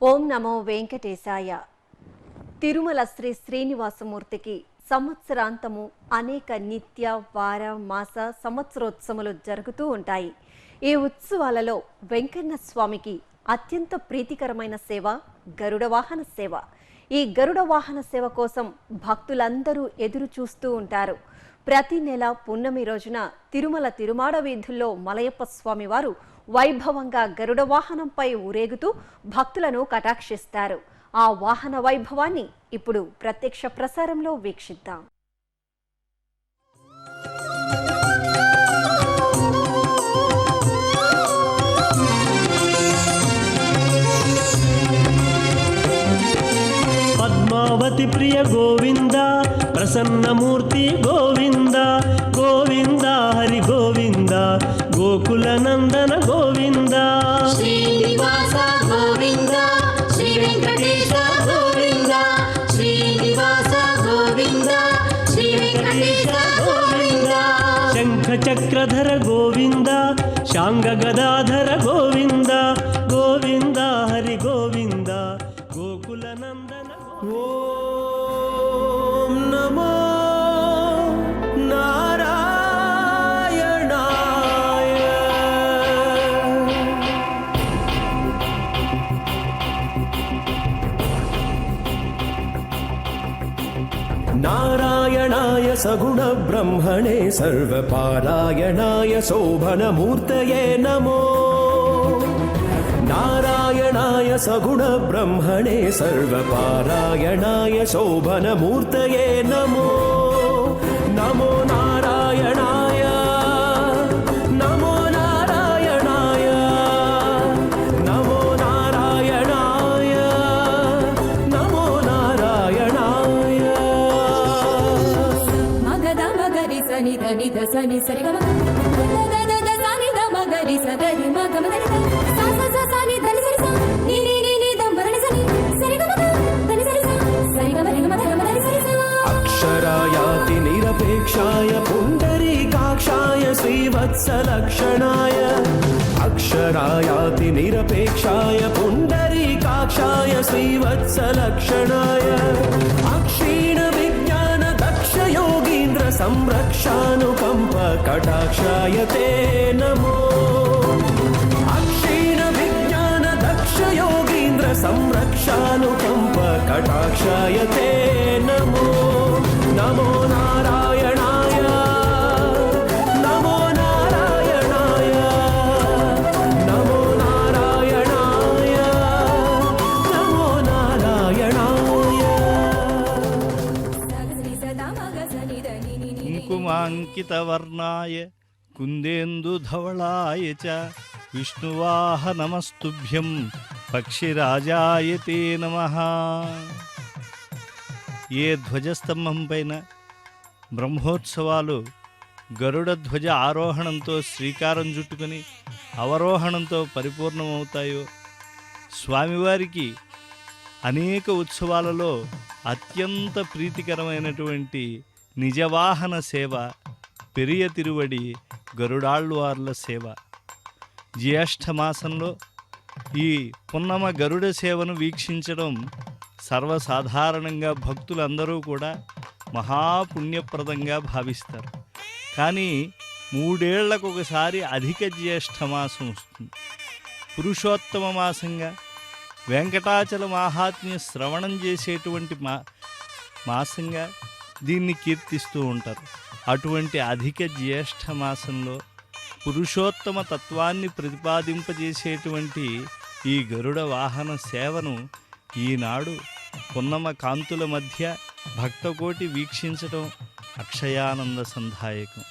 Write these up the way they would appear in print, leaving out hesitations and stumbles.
ఓం నమో వెంకటేశాయ. తిరుమల శ్రీ శ్రీనివాసమూర్తికి సంవత్సరాంతము అనేక నిత్య, వార, మాస, సంవత్సరోత్సవాలు జరుగుతూ ఉంటాయి. ఈ ఉత్సవాలలో వెంకన్న స్వామికి అత్యంత ప్రీతికరమైన సేవ గరుడ వాహన సేవ. ఈ గరుడ వాహన సేవ కోసం భక్తులందరూ ఎదురు చూస్తూ ఉంటారు. ప్రతి నెల పున్నమి రోజున తిరుమల తిరుమాడ వీధుల్లో మలయప్ప స్వామి వారు వైభవంగా గరుడ వాహనంపై ఊరేగుతూ భక్తులను కటాక్షిస్తారు. ఆ వాహన వైభవాన్ని ఇప్పుడు ప్రత్యక్ష ప్రసారంలో వీక్షిద్దాం. పద్మావతి ప్రియ గోవింద, ప్రసన్నమూర్తి గోవింద, గోవింద హరి గోవింద, గోకుల నందన గోవింద, శ్రీనివాస గోవింద, శ్రీ వెంకటేశ గోవింద, శ్రీనివాస గోవింద, శ్రీ వెంకటేశ గోవింద, శంఖ చక్రధర గోవింద, శాంగ గదాధర గోవింద, గోవింద హరి గోవింద, గోకుల నందన. ఓం నమో నారాయణాయ. నారాయణాయ సగుణ బ్రహ్మణే సర్వపారాయణాయ శోభనమూర్తయే నమో. నారాయణాయ సగుణ బ్రహ్మణే సర్వపారాయణాయ శోభనమూర్తయే నమో. నమో నారాయణాయ, నమో నారాయణాయ, నమో నారాయణాయ, నమో నారాయణాయ. మగద మగరి సని ధని ధ సని సరి గమ ద ద ద సని ద మగరి సగరి మగ మగరి ద సా సా సా సని ధని సరి సా ని ని ని ని ద మరణి సని సరి గమ ధని సరి సా సరి గమ రి గమ ధ గమ ధని సరి సా. అక్షరాయాతి నిరపేక్షాయ పుండరీకాక్షాయ శ్రీవత్సలక్షణాయ. అక్షరాయాతి నిరపేక్షాయ పుండరీకాక్షాయ శ్రీవత్సలక్షణాయ. అక్షీణ విజ్ఞాన దక్ష యోగీంద్ర సంరక్షానుకంప కటాక్షాయ తే నమో. అక్షీణ విజ్ఞాన దక్ష యోగీంద్ర సంరక్షానుకంప కటాక్షాయ తే నమో. నమో నారాయణాయ, నమో నారాయణాయ, నమో నారాయణాయ, నమో నారాయణాయ. సగరి సదా మగ సని ధని ని ని కుంకుమాంకితవర్ణాయ కుందేందుధవళాయ చ విష్ణువాహనమస్తుభ్యం పక్షిరాజాయ తే నమః. ఏ ధ్వజస్తంభం పైన బ్రహ్మోత్సవాలు గరుడ ధ్వజ ఆరోహణంతో శ్రీకారం చుట్టుకొని అవరోహణంతో పరిపూర్ణమవుతాయో, స్వామివారికి అనేక ఉత్సవాలలో అత్యంత ప్రీతికరమైనటువంటి నిజవాహన సేవ పెరియ తిరువడి గరుడాళ్వార్ల సేవ. జ్యేష్ఠమాసంలో ఈ పున్నమ గరుడ సేవను వీక్షించడం సర్వసాధారణంగా భక్తులందరూ కూడా మహాపుణ్యప్రదంగా భావిస్తారు. కానీ 3 ఏళ్లకు ఒకసారి అధిక జ్యేష్ఠమాసం వస్తుంది. పురుషోత్తమ మాసంగా వెంకటాచల మాహాత్మ్య శ్రవణం చేసేటువంటి మాసంగా దీన్ని కీర్తిస్తూ ఉంటారు. అటువంటి అధిక జ్యేష్ఠ మాసంలో పురుషోత్తమ తత్వాన్ని ప్రతిపాదింపజేసేటువంటి ఈ గరుడ వాహన సేవను ఈనాడు పున్నమ కాంతుల మధ్య భక్తకోటి వీక్షించటం అక్షయానంద సంధాయకం.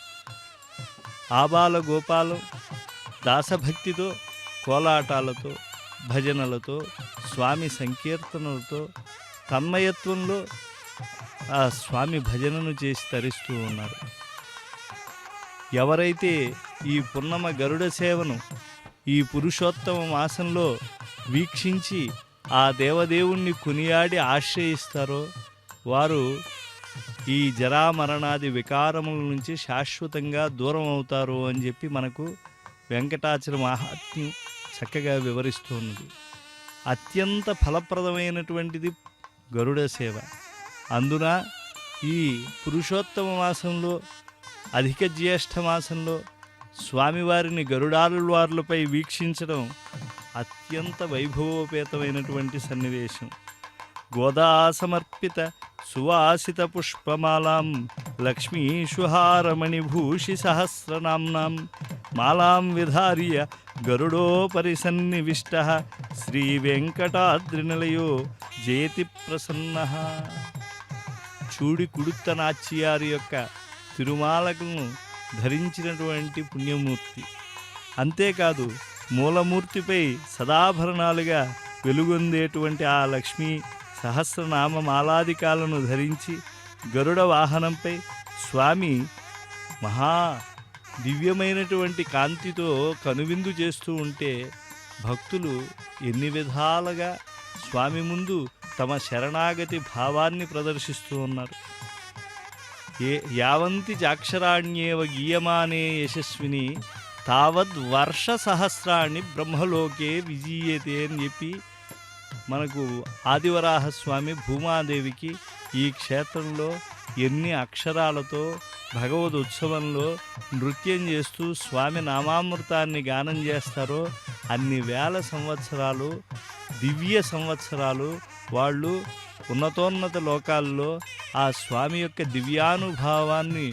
ఆబాల గోపాలం దాసభక్తితో, కోలాటాలతో, భజనలతో, స్వామి సంకీర్తనలతో, తన్మయత్వంలో ఆ స్వామి భజనను చేసి తరిస్తూ ఉన్నారు. ఎవరైతే ఈ పున్నమ గరుడ సేవను ఈ పురుషోత్తమ మాసంలో వీక్షించి ఆ దేవదేవుణ్ణి కొనియాడి ఆశ్రయిస్తారో వారు ఈ జరామరణాది వికారముల నుంచి శాశ్వతంగా దూరం అవుతారు అని చెప్పి మనకు వెంకటాచల మహాత్మ్యం చక్కగా వివరిస్తున్నది. అత్యంత ఫలప్రదమైనటువంటిది గరుడ సేవ. అందున ఈ పురుషోత్తమ మాసంలో, అధిక జ్యేష్ఠ మాసంలో స్వామివారిని గరుడాళ్వార్లపై వీక్షించడం అత్యంత వైభవోపేతమైనటువంటి సన్నివేశం. గోదా సమర్పిత సువాసిత పుష్పమాలాం లక్ష్మీషుహారమణిభూషి సహస్రనామ్నాం మాలాం విధార్య గరుడోపరి సన్నివిష్టః శ్రీ వెంకటాద్రినిలయో జేతి ప్రసన్నః. చూడి కుడుత్త నాచ్యారి యొక్క తిరుమాలను ధరించినటువంటి పుణ్యమూర్తి. అంతేకాదు మూలమూర్తిపై సదాభరణాలుగా వెలుగొందేటువంటి ఆ లక్ష్మీ సహస్రనామ మాలాదికాలను ధరించి గరుడ వాహనంపై స్వామి మహా దివ్యమైనటువంటి కాంతితో కనువిందు చేస్తూ ఉంటే భక్తులు ఎన్ని విధాలుగా స్వామి ముందు తమ శరణాగతి భావాన్ని ప్రదర్శిస్తూ ఉన్నారు. యావంతి చాక్షరాణ్యేవ గీయమానే యశస్విని తావద్ వర్ష సహస్రాన్ని బ్రహ్మలోకే విజీయతే అని చెప్పి మనకు ఆదివరాహస్వామి భూమాదేవికి ఈ క్షేత్రంలో ఎన్ని అక్షరాలతో భగవద్ ఉత్సవంలో నృత్యం చేస్తూ స్వామి నామామృతాన్ని గానం చేస్తారో అన్ని వేల సంవత్సరాలు, దివ్య సంవత్సరాలు వాళ్ళు ఉన్నతోన్నత లోకాల్లో ఆ స్వామి యొక్క దివ్యానుభావాన్ని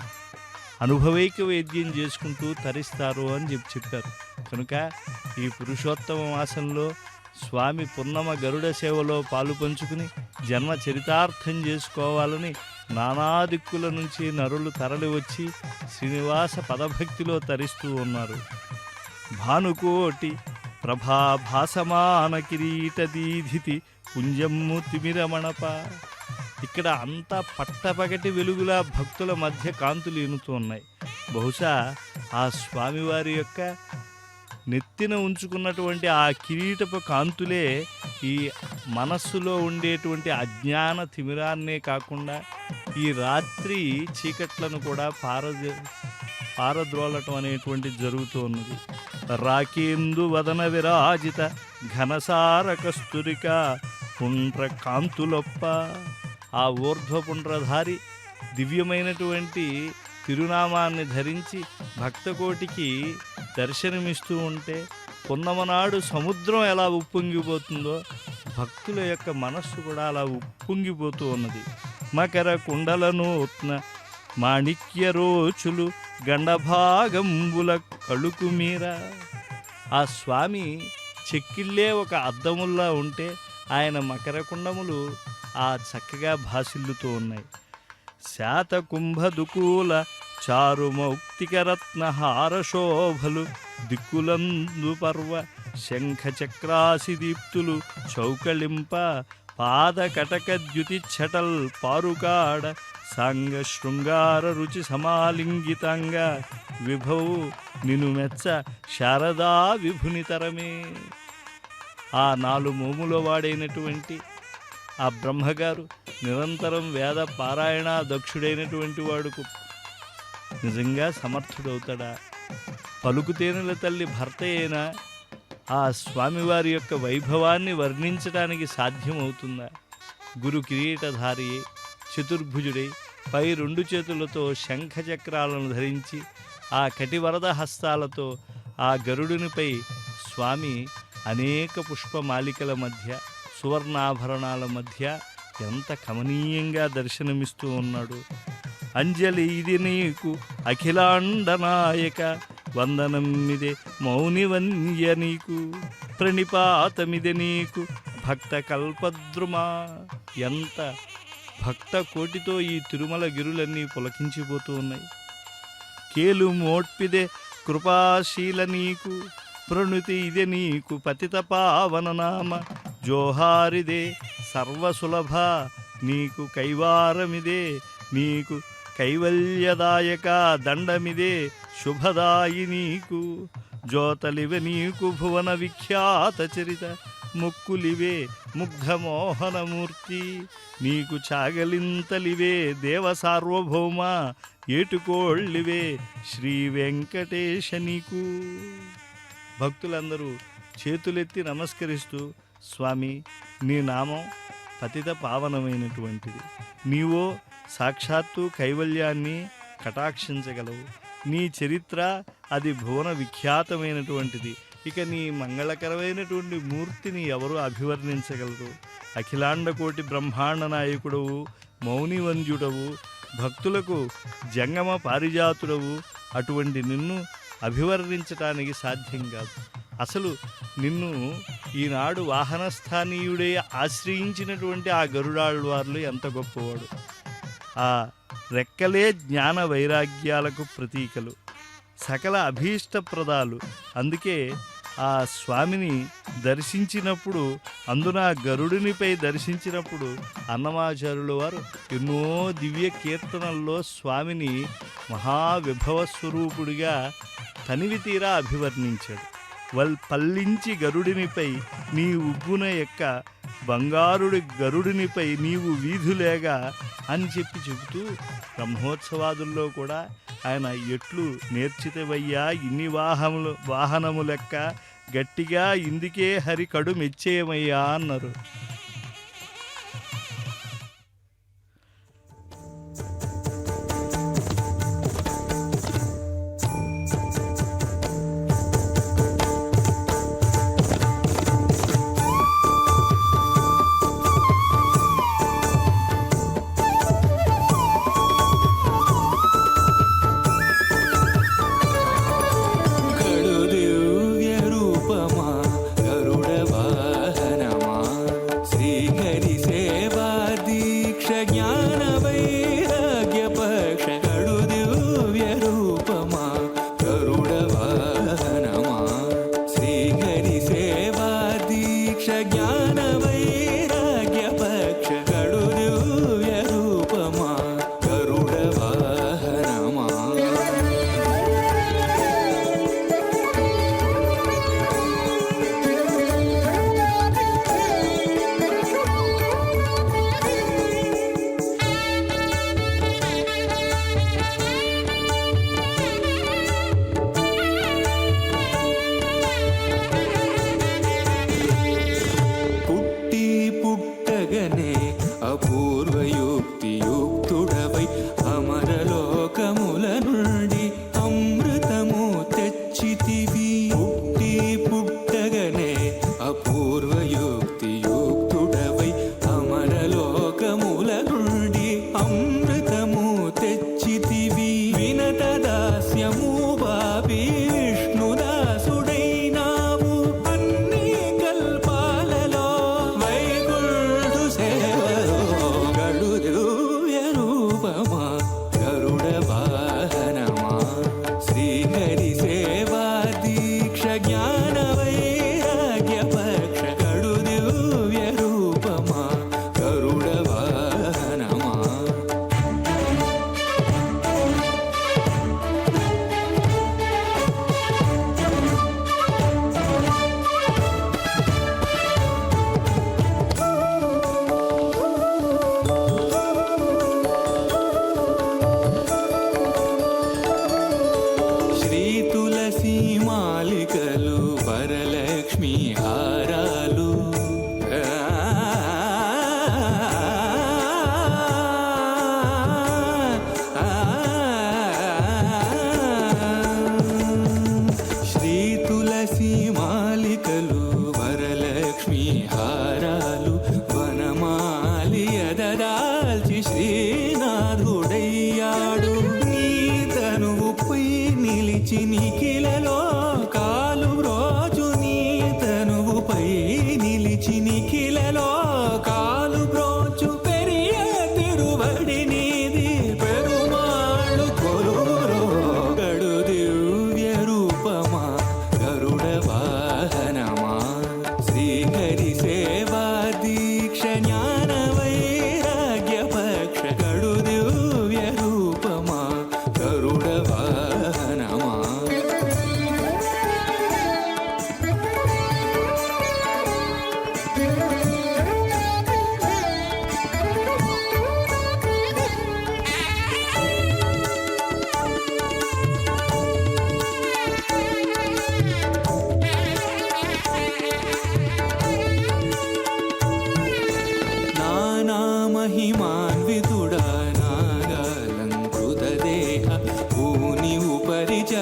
అనుభవైక వైద్యం చేసుకుంటూ తరిస్తారు అని చెప్పారు. కనుక ఈ పురుషోత్తమ మాసంలో స్వామి పున్నమ గరుడ సేవలో పాలు పంచుకుని జన్మ చరితార్థం చేసుకోవాలని నానా దిక్కుల నుంచి నరులు తరలి వచ్చి శ్రీనివాస పదభక్తిలో తరిస్తూ ఉన్నారు. భానుకోటి ప్రభాభాసమాన కిరీట దీధితి పుంజమ్ము తిమిరమణప. ఇక్కడ అంతా పట్టపగటి వెలుగులా భక్తుల మధ్య కాంతులు ఎనుతూ ఉన్నాయి. బహుశా ఆ స్వామివారి యొక్క నెత్తిన ఉంచుకున్నటువంటి ఆ కిరీటపు కాంతులే ఈ మనస్సులో ఉండేటువంటి అజ్ఞాన తిమిరాన్నే కాకుండా ఈ రాత్రి చీకట్లను కూడా పారద్రోలటం అనేటువంటిది జరుగుతూ ఉన్నది. రాకేందు వదన విరాజిత ఘనసార కస్తురిక పుండ్ర కాంతులొప్ప. ఆ ఊర్ధ్వపుండ్రధారి దివ్యమైనటువంటి తిరునామాన్ని ధరించి భక్తకోటికి దర్శనమిస్తూ ఉంటే పున్నమనాడు సముద్రం ఎలా ఉప్పొంగిపోతుందో భక్తుల యొక్క మనస్సు కూడా అలా ఉప్పొంగిపోతూ ఉన్నది. మకర కుండలనూత్న మాణిక్య రోచులు గండభాగంబుల కళుకు మీర. ఆ స్వామి చెక్కిళ్ళే ఒక అద్దముల్లా ఉంటే ఆయన మకర కుండములు ఆ చక్కగా భాసిల్లుతూ ఉన్నాయి. శాతకుంభదుకూల చారుమౌక్తికరత్నహార శోభలు దిక్కులందు పర్వ శంఖ చక్రాసి దీప్తులు చౌకళింప పాద కటక ద్యుతి ఛటల్ పారుకాడ సాంగ శృంగార రుచి సమాలింగితంగ విభౌ నిను మెచ్చ శారదా విభునితరమే. ఆ 4 మోముల వాడైనటువంటి ఆ బ్రహ్మగారు నిరంతరం వేద పారాయణ దక్షుడైనటువంటి వాడుకు నిజంగా సమర్థుడవుతాడా? పలుకుతేనెల తల్లి భర్త అయినా ఆ స్వామివారి యొక్క వైభవాన్ని వర్ణించడానికి సాధ్యమవుతుందా? గురు కిరీటధారి చతుర్భుజుడై పై 2 చేతులతో శంఖచక్రాలను ధరించి ఆ కటివరద హస్తాలతో ఆ గరుడునిపై స్వామి అనేక పుష్పమాలికల మధ్య సువర్ణాభరణాల మధ్య ఎంత కమనీయంగా దర్శనమిస్తూ ఉన్నాడు. అంజలి ఇది నీకు అఖిలాండనాయక వందనమిదే మౌనివన్య నీకు ప్రణిపాతమిదే నీకు భక్త కల్పద్రుమా. ఎంత భక్త కోటితో ఈ తిరుమల గిరులన్నీ పులకించిపోతూ ఉన్నాయి. కేలు మోట్పిదే కృపాశీల నీకు ప్రణుతి ఇదే నీకు పతిత పావననామ జోహారిదే సర్వసులభ నీకు కైవారమిదే నీకు కైవల్యదాయక దండమిదే శుభదాయి నీకు జ్యోతలివే నీకు భువన విఖ్యాత చరిత ముక్కులివే ముగ్ధమోహనమూర్తి నీకు చాగలింతలివే దేవ సార్వభౌమ ఏటుకోళ్ళివే శ్రీ వెంకటేశ నీకు. భక్తులందరూ చేతులెత్తి నమస్కరిస్తూ స్వామి, నీ నామం పతిత పావనమైనటువంటిది. నీవో సాక్షాత్తు కైవల్యాన్ని కటాక్షించగలవు. నీ చరిత్ర అది భువన విఖ్యాతమైనటువంటిది. ఇక నీ మంగళకరమైనటువంటి మూర్తిని ఎవరు అభివర్ణించగలరు? అఖిలాండకోటి బ్రహ్మాండ నాయకుడవు, మౌనివంద్యుడవు, భక్తులకు జంగమ పారిజాతుడవు. అటువంటి నిన్ను అభివర్ణించటానికి సాధ్యం కాదు. అసలు నిన్ను ఈనాడు వాహనస్థానీయుడే ఆశ్రయించినటువంటి ఆ గరుడాళ్వార్లు ఎంత గొప్పవాడు. ఆ రెక్కలే జ్ఞాన వైరాగ్యాలకు ప్రతీకలు, సకల అభీష్టప్రదాలు. అందుకే ఆ స్వామిని దర్శించినప్పుడు, అందున గరుడినిపై దర్శించినప్పుడు అన్నమాచార్యుల వారు ఎన్నో దివ్య కీర్తనల్లో స్వామిని మహావిభవ స్వరూపుడిగా తనివి తీరా అభివర్ణించాడు. పల్లించి గరుడినిపై నీ ఉగ్గున ఎక్క, బంగారుడి గరుడినిపై నీవు వీధులేగా అని చెబుతూ బ్రహ్మోత్సవాదుల్లో కూడా ఆయన ఎట్లు నేర్చితవయ్యా ఇన్ని వాహనము లెక్క, గట్టిగా ఇందుకే హరి కడు మెచ్చేయమయ్యా అన్నారు.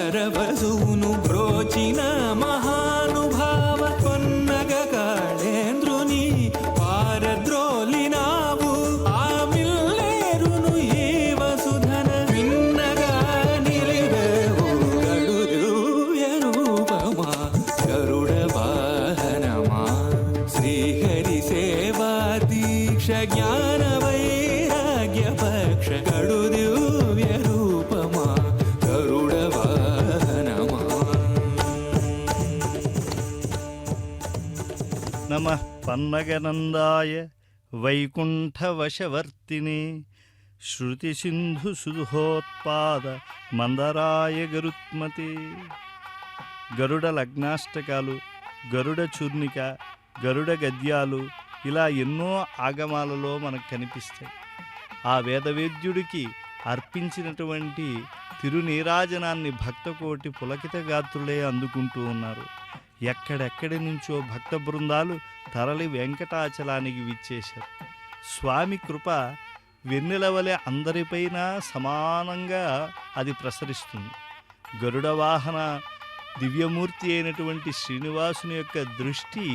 సుందర వధువును బ్రోచిన మహానుభావ కొన్నగ కాళేంద్రుని పారద్రోలినావు ఆ మిల్లేరును ఈ వసుధన విన్నగా నిలివేవు గడుదివ్య రూపమా గరుడ వాహనమా శ్రీహరి సేవా దీక్ష జ్ఞాన వైరాగ్య పక్ష గడుదివ్య రూపమా గరుడ వాహనమా. నమః పన్నగనందాయ వైకుంఠవశవర్తినే శృతిసింధుసుధోత్పాద మందరాయ గరుత్మతే. గరుడ లగ్నాష్టకాలు, గరుడ చూర్ణిక, గరుడ గద్యాలు ఇలా ఎన్నో ఆగమాలలో మనకు కనిపిస్తాయి. ఆ వేదవేద్యుడికి అర్పించినటువంటి తిరునీరాజనాన్ని భక్తకోటి పులకిత గాత్రులే అందుకుంటూ ఉన్నారు. ఎక్కడెక్కడి నుంచో భక్త బృందాలు తరలి వెంకటాచలానికి విచ్చేశారు. స్వామి కృప వెన్నెల వలె అందరిపైన సమానంగా అది ప్రసరిస్తుంది. గరుడ వాహన దివ్యమూర్తి అయినటువంటి శ్రీనివాసుని యొక్క దృష్టి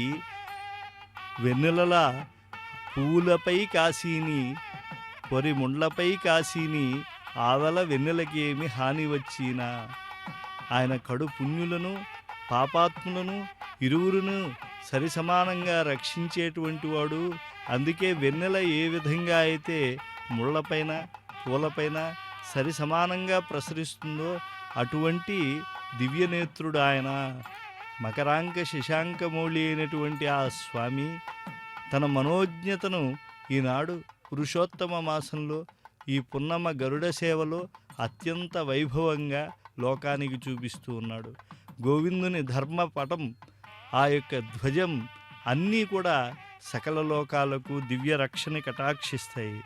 వెన్నెలలా పువ్వులపై కాశీని, పొరి ముండ్లపై కాశీని, ఆవల వెన్నెలకేమి హాని వచ్చినా. ఆయన కడు పుణ్యులను పాపాత్ములను ఇరువురును సరిసమానంగా రక్షించేటువంటి వాడు. అందుకే వెన్నెల ఏ విధంగా అయితే ముళ్ళపైన పూలపైన సరిసమానంగా ప్రసరిస్తుందో అటువంటి దివ్యనేత్రుడు ఆయన. మకరాంక శశాంకమౌళి అయినటువంటి ఆ స్వామి తన మనోజ్ఞతను ఈనాడు పురుషోత్తమ మాసంలో ఈ పున్నమ గరుడ సేవలో అత్యంత వైభవంగా లోకానికి చూపిస్తూ ఉన్నాడు. గోవిందుని ధర్మపటం, ఆ యొక్క ధ్వజం అన్నీ కూడా సకల లోకాలకు దివ్య రక్షణ కటాక్షిస్తాయి.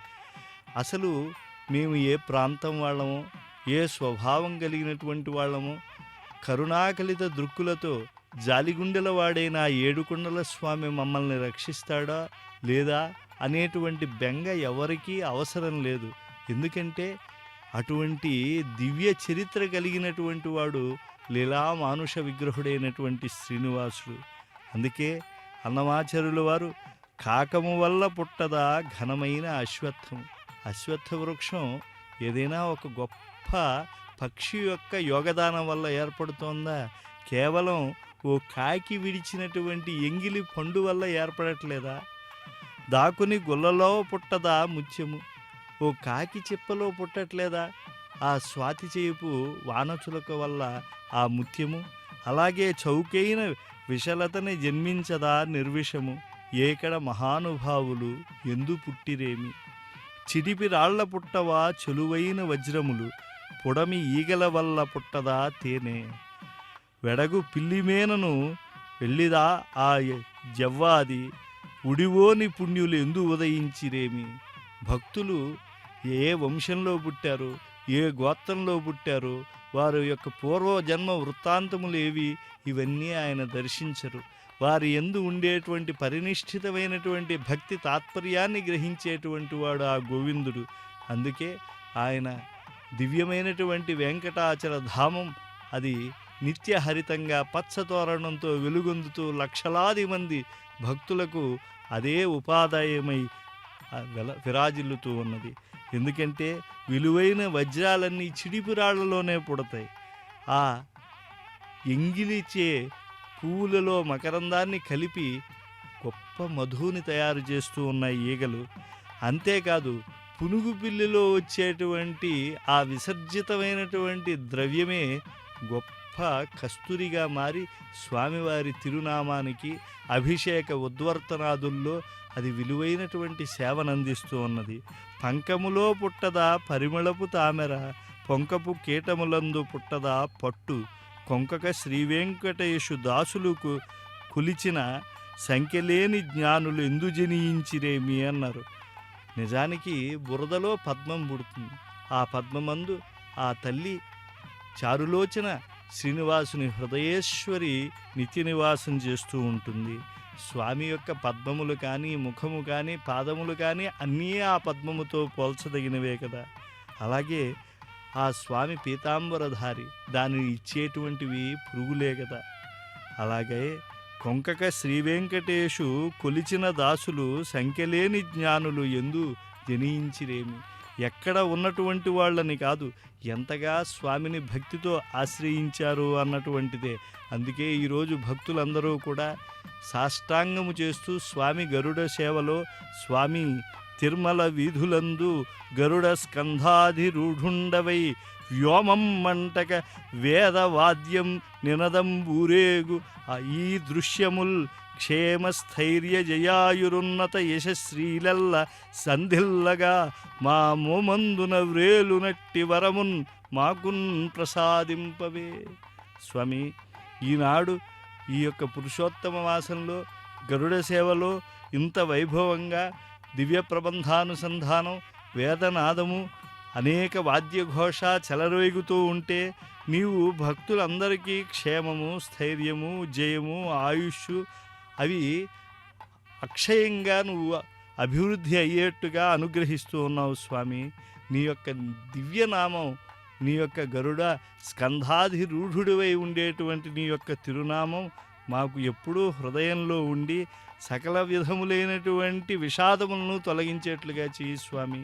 అసలు మేము ఏ ప్రాంతం వాళ్ళమో, ఏ స్వభావం కలిగినటువంటి వాళ్ళమో, కరుణాకలిత దృక్కులతో జాలిగుండెల వాడైన ఏడుకొండల స్వామి మమ్మల్ని రక్షిస్తాడా లేదా అనేటువంటి బెంగ ఎవరికీ అవసరం లేదు. ఎందుకంటే అటువంటి దివ్య చరిత్ర కలిగినటువంటి వాడు లీలా మానుష విగ్రహుడైనటువంటి శ్రీనివాసుడు. అందుకే అన్నమాచార్యుల వారు కాకము వల్ల పుట్టదా ఘనమైన అశ్వత్థము. అశ్వత్థ వృక్షం ఏదైనా ఒక గొప్ప పక్షి యొక్క యోగదానం వల్ల ఏర్పడుతోందా? కేవలం ఓ కాకి విడిచినటువంటి ఎంగిలి పండు వల్ల ఏర్పడట్లేదా? దాకుని గుల్లలో పుట్టదా ముత్యము, ఓ కాకి చిప్పలో పుట్టట్లేదా? ఆ స్వాతి చేపు వానచులక వల్ల ఆ ముత్యము. అలాగే చౌకైన విశలతని జన్మించదా నిర్విషము, ఏకడ మహానుభావులు ఎందు పుట్టిరేమి. చిడిపి రాళ్ల పుట్టవా చెలువైన వజ్రములు, పొడమి ఈగల వల్ల పుట్టదా తేనె. వెడగు పిల్లిమేనను వెళ్ళిదా ఆ జవ్వాది, ఉడివోని పుణ్యులు ఎందు ఉదయించిరేమి. భక్తులు ఏ వంశంలో పుట్టారు, ఏ గోత్రంలో పుట్టారు, వారి యొక్క పూర్వజన్మ వృత్తాంతములు ఏవి, ఇవన్నీ ఆయన దర్శించరు. వారి యందు ఉండేటువంటి పరినిష్ఠితమైనటువంటి భక్తి తాత్పర్యాన్ని గ్రహించేటువంటి వాడు ఆ గోవిందుడు. అందుకే ఆయన దివ్యమైనటువంటి వెంకటాచల ధామం అది నిత్యహరితంగా పచ్చతోరణంతో వెలుగొందుతూ లక్షలాది మంది భక్తులకు అదే ఉపాదాయమై విరాజిల్లుతూ ఉన్నది. ఎందుకంటే విలువైన వజ్రాలన్నీ చిడిపిరాళ్లలోనే పుడతాయి. ఆ ఎంగిలిచే పువ్వులలో మకరందాన్ని కలిపి గొప్ప మధువుని తయారు చేస్తూ ఉన్నాయి ఈగలు. అంతేకాదు పునుగు పిల్లిలో వచ్చేటువంటి ఆ విసర్జితమైనటువంటి ద్రవ్యమే గొప్ప కస్తూరిగా మారి స్వామివారి తిరునామానికి అభిషేక ఉద్వర్తనాదుల్లో అది విలువైనటువంటి సేవనందిస్తూ ఉన్నది. పంకములో పుట్టదా పరిమళపు తామెర, పొంకపు కీటములందు పుట్టదా పట్టు, కొంకక శ్రీవెంకటేశు దాసులకు కొలిచిన సంఖ్యలేని జ్ఞానులు ఎందు జనించిరేమి అన్నారు. నిజానికి బురదలో పద్మం పుడుతుంది. ఆ పద్మమందు ఆ తల్లి చారులోచన శ్రీనివాసుని హృదయేశ్వరి నిత్య నివాసం చేస్తూ ఉంటుంది. స్వామి యొక్క పద్మములు కానీ, ముఖము కానీ, పాదములు కానీ అన్నీ ఆ పద్మముతో పోల్చదగినవే కదా. అలాగే ఆ స్వామి పీతాంబరధారి, దానిని ఇచ్చేటువంటివి పురుగులే కదా. అలాగే కొంకక శ్రీవెంకటేశు కొలిచిన దాసులు సంఖ్యలేని జ్ఞానులు ఎందు జనించిరేమి. ఎక్కడ ఉన్నటువంటి వాళ్ళని కాదు, ఎంతగా స్వామిని భక్తితో ఆశ్రయించారు అన్నటువంటిదే. అందుకే ఈరోజు భక్తులందరూ కూడా సాష్టాంగము చేస్తూ స్వామి గరుడ సేవలో, స్వామి తిరుమల వీధులందు గరుడ స్కంధాధిరూఢుండవై వ్యోమం మంటక వేదవాద్యం నినదం ఊరేగు ఈ దృశ్యముల్ క్షేమస్థైర్య జయాయురున్నత యశశ్రీలల్ల సంధిల్లగా మా మోమందున వ్రేలునట్టి వరమున్ మాకున్ ప్రసాదింపవే. స్వామి, ఈనాడు ఈ యొక్క పురుషోత్తమ మాసంలో గరుడ సేవలో ఇంత వైభవంగా దివ్య ప్రబంధానుసంధానం, వేదనాదము, అనేక వాద్యఘోష చెలరేగుతూ ఉంటే నీవు భక్తులందరికీ క్షేమము, స్థైర్యము, జయము, ఆయుష్ అవి అక్షయంగా నువ్వు అభివృద్ధి అయ్యేట్టుగా అనుగ్రహిస్తూ ఉన్నావు స్వామి. నీ యొక్క దివ్యనామం, నీ యొక్క గరుడ స్కంధాధిరూఢుడివై ఉండేటువంటి నీ యొక్క తిరునామం మాకు ఎప్పుడూ హృదయంలో ఉండి సకల విధములైనటువంటి విషాదములను తొలగించేట్లుగా చేయి స్వామి.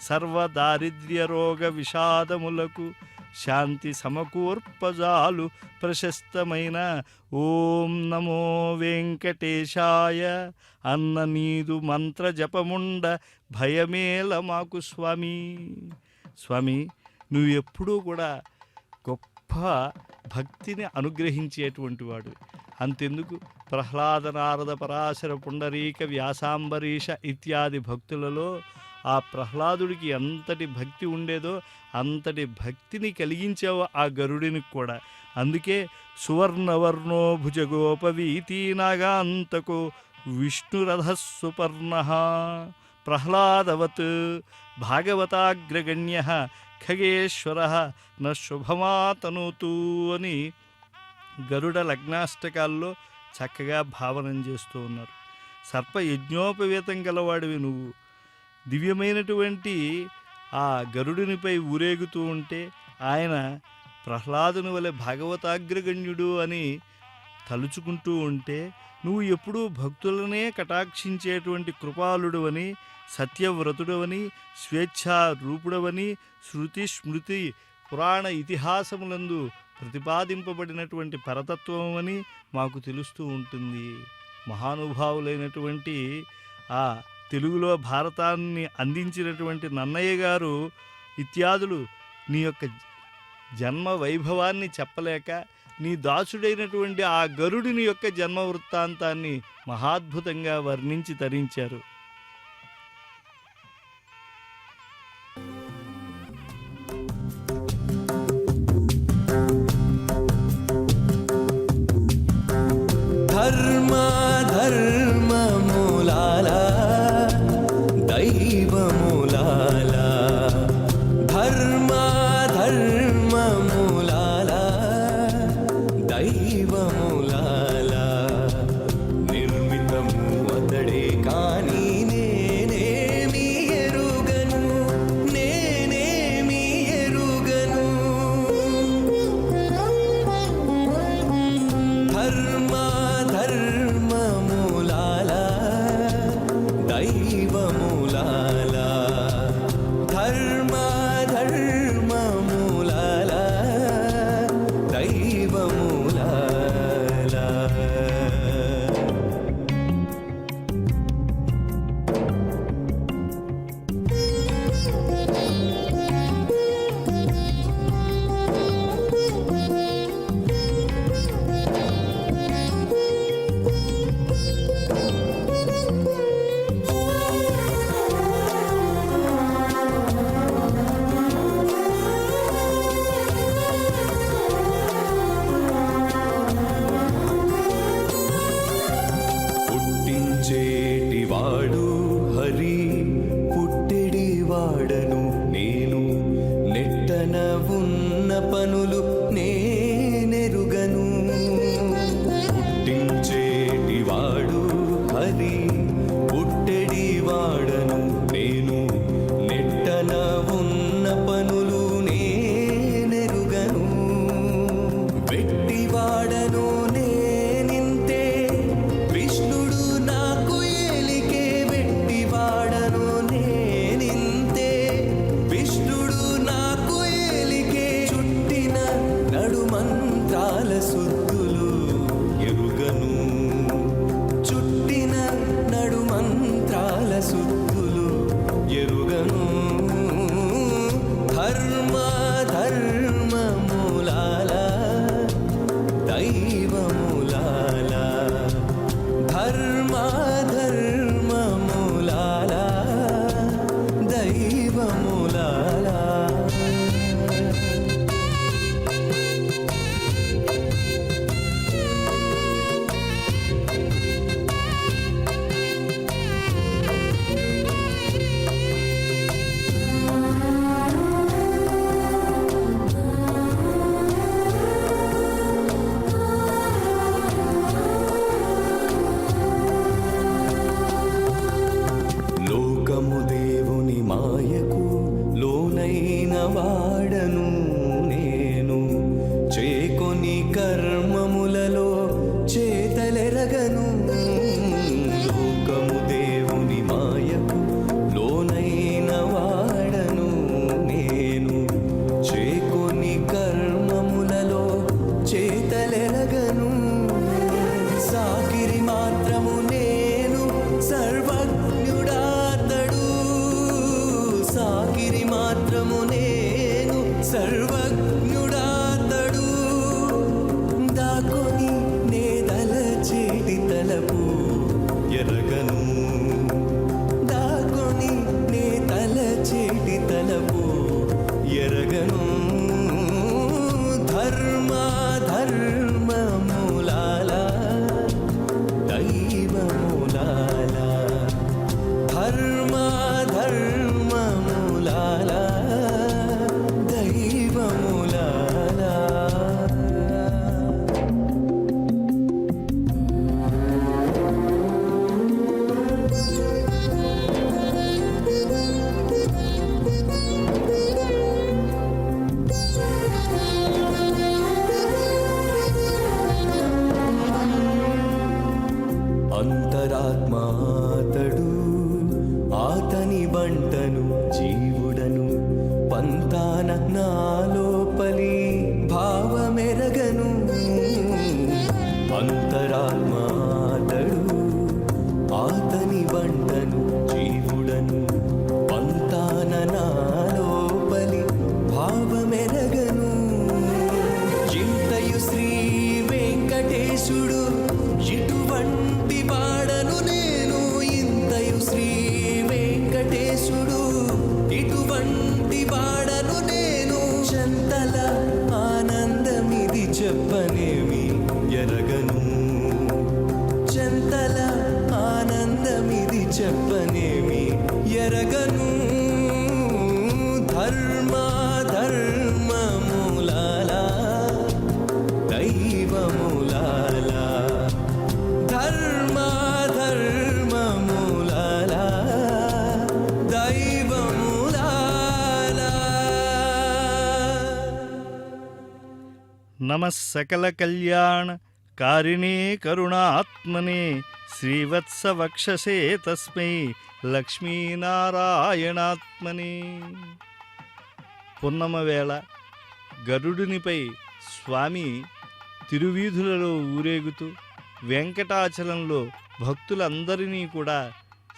సర్వదారిద్ర్య రోగ విషాదములకు శాంతి సమకూర్పజాలు ప్రశస్తమైన ఓం నమో వెంకటేశాయ అన్న నీదు మంత్ర జపముండ భయమేల మాకు స్వామి. స్వామి, నువ్వు ఎప్పుడూ కూడా గొప్ప భక్తిని అనుగ్రహించేటువంటి వాడు. అంతెందుకు, ప్రహ్లాద, నారద, పరాశర, పుండరీక, వ్యాసాంబరీష ఇత్యాది భక్తులలో ఆ ప్రహ్లాదుడికి ఎంతటి భక్తి ఉండేదో అంతటి భక్తిని కలిగించావు ఆ గరుడిని కూడా. అందుకే సువర్ణవర్ణో భుజగోపవీతి నాగాంతకో విష్ణురథస్సుపర్ణ ప్రహ్లాదవత్ భాగవతాగ్రగణ్య ఖగేశ్వర న శుభమాతనోతు అని గరుడ లగ్నాష్టకాల్లో చక్కగా భావనం చేస్తూ ఉన్నారు. సర్ప యజ్ఞోపవేతం గలవాడివి నువ్వు. దివ్యమైనటువంటి ఆ గరుడునిపై ఊరేగుతూ ఉంటే ఆయన ప్రహ్లాదుని వలె భాగవతాగ్రగణ్యుడు అని తలుచుకుంటూ ఉంటే నువ్వు ఎప్పుడూ భక్తులనే కటాక్షించేటువంటి కృపాలుడవని, సత్యవ్రతుడవని, స్వేచ్ఛారూపుడవని శృతి స్మృతి పురాణ ఇతిహాసములందు ప్రతిపాదింపబడినటువంటి పరతత్వమని మాకు తెలుస్తూ ఉంటుంది. మహానుభావులైనటువంటి ఆ తెలుగులో భారతాన్ని అందించినటువంటి నన్నయ్య గారు ఇత్యాదులు నీ యొక్క జన్మ వైభవాన్ని చెప్పలేక నీ దాసుడైనటువంటి ఆ గరుడిని యొక్క జన్మ వృత్తాంతాన్ని మహాద్భుతంగా వర్ణించి తరించారు. ధర్మ ధర్మ మూలాల దైవ మూలాల ధర్మ ధర్మ మూలాల దైవ మూలాల నిర్మితము అతడే కాని నేనేమి ఎరుగను నేనేమి ఎరుగను ధర్మ ధర్మ మూలాల దైవ మూలాల ధర్మ ధర్మ మూలాల దైవ మూలాల. సుద్దులు ఎరుగను చుట్టిన నడుమంత్రాల సుద్దులు ఎరుగను ధర్మ ధర్మములాల దైవములాల ధర్మ ధర్మములాల దైవములాల లోకము దేవుని మాయకు లోనైన వాడను నేను చేకొని కర్మములలో చేతలెరగను లోకము దేవుని మాయకు లోనైన వాడను నేను చేకొని కర్మములలో చేతలెరగను సాకిరి మాత్రము నేను సర్వజ్ఞుడాతడు సాకిరి మాత్రము నేను సర్వజ్ఞుడాతడు దాకొని నేదల చేటి తలపు ఎరగను దాకొని నేతల చేటి తలపు ఎరగను ధర్మ ధర్మములాల దైవములాల ధర్మ ధర్మములాల దైవములాల అంతరాత్మాతడు ఆతని బంటను జీవుడను పంతాన నాలోపలి భావమెరగను అంతరాత్మాతడు ఆతని బంటను జీవుడను పంతాన నాలోపలి భావమెరగను చింతయు శ్రీ వెంకటేశుడు ఇటువంటి వాడను నేను ఇంతయు శ్రీ వెంకటేశుడు ఇటువంటి వాడను నేను చంతల ఆనందమిది చెప్పనేమి ఎరగను చంతల ఆనందమిది చెప్పనేమి ఎరగను ధర్మ ధర్మములాల దైవములాల ధర్మ ధర్మములాల దైవములాల నమః సకల కళ్యాణ కారిణే కరుణాత్మనే శ్రీవత్స వక్షసే తస్మై లక్ష్మీనారాయణాత్మనే. పున్నమ వేళ గరుడునిపై స్వామి తిరువీధులలో ఊరేగుతూ వెంకటాచలంలో భక్తులందరినీ కూడా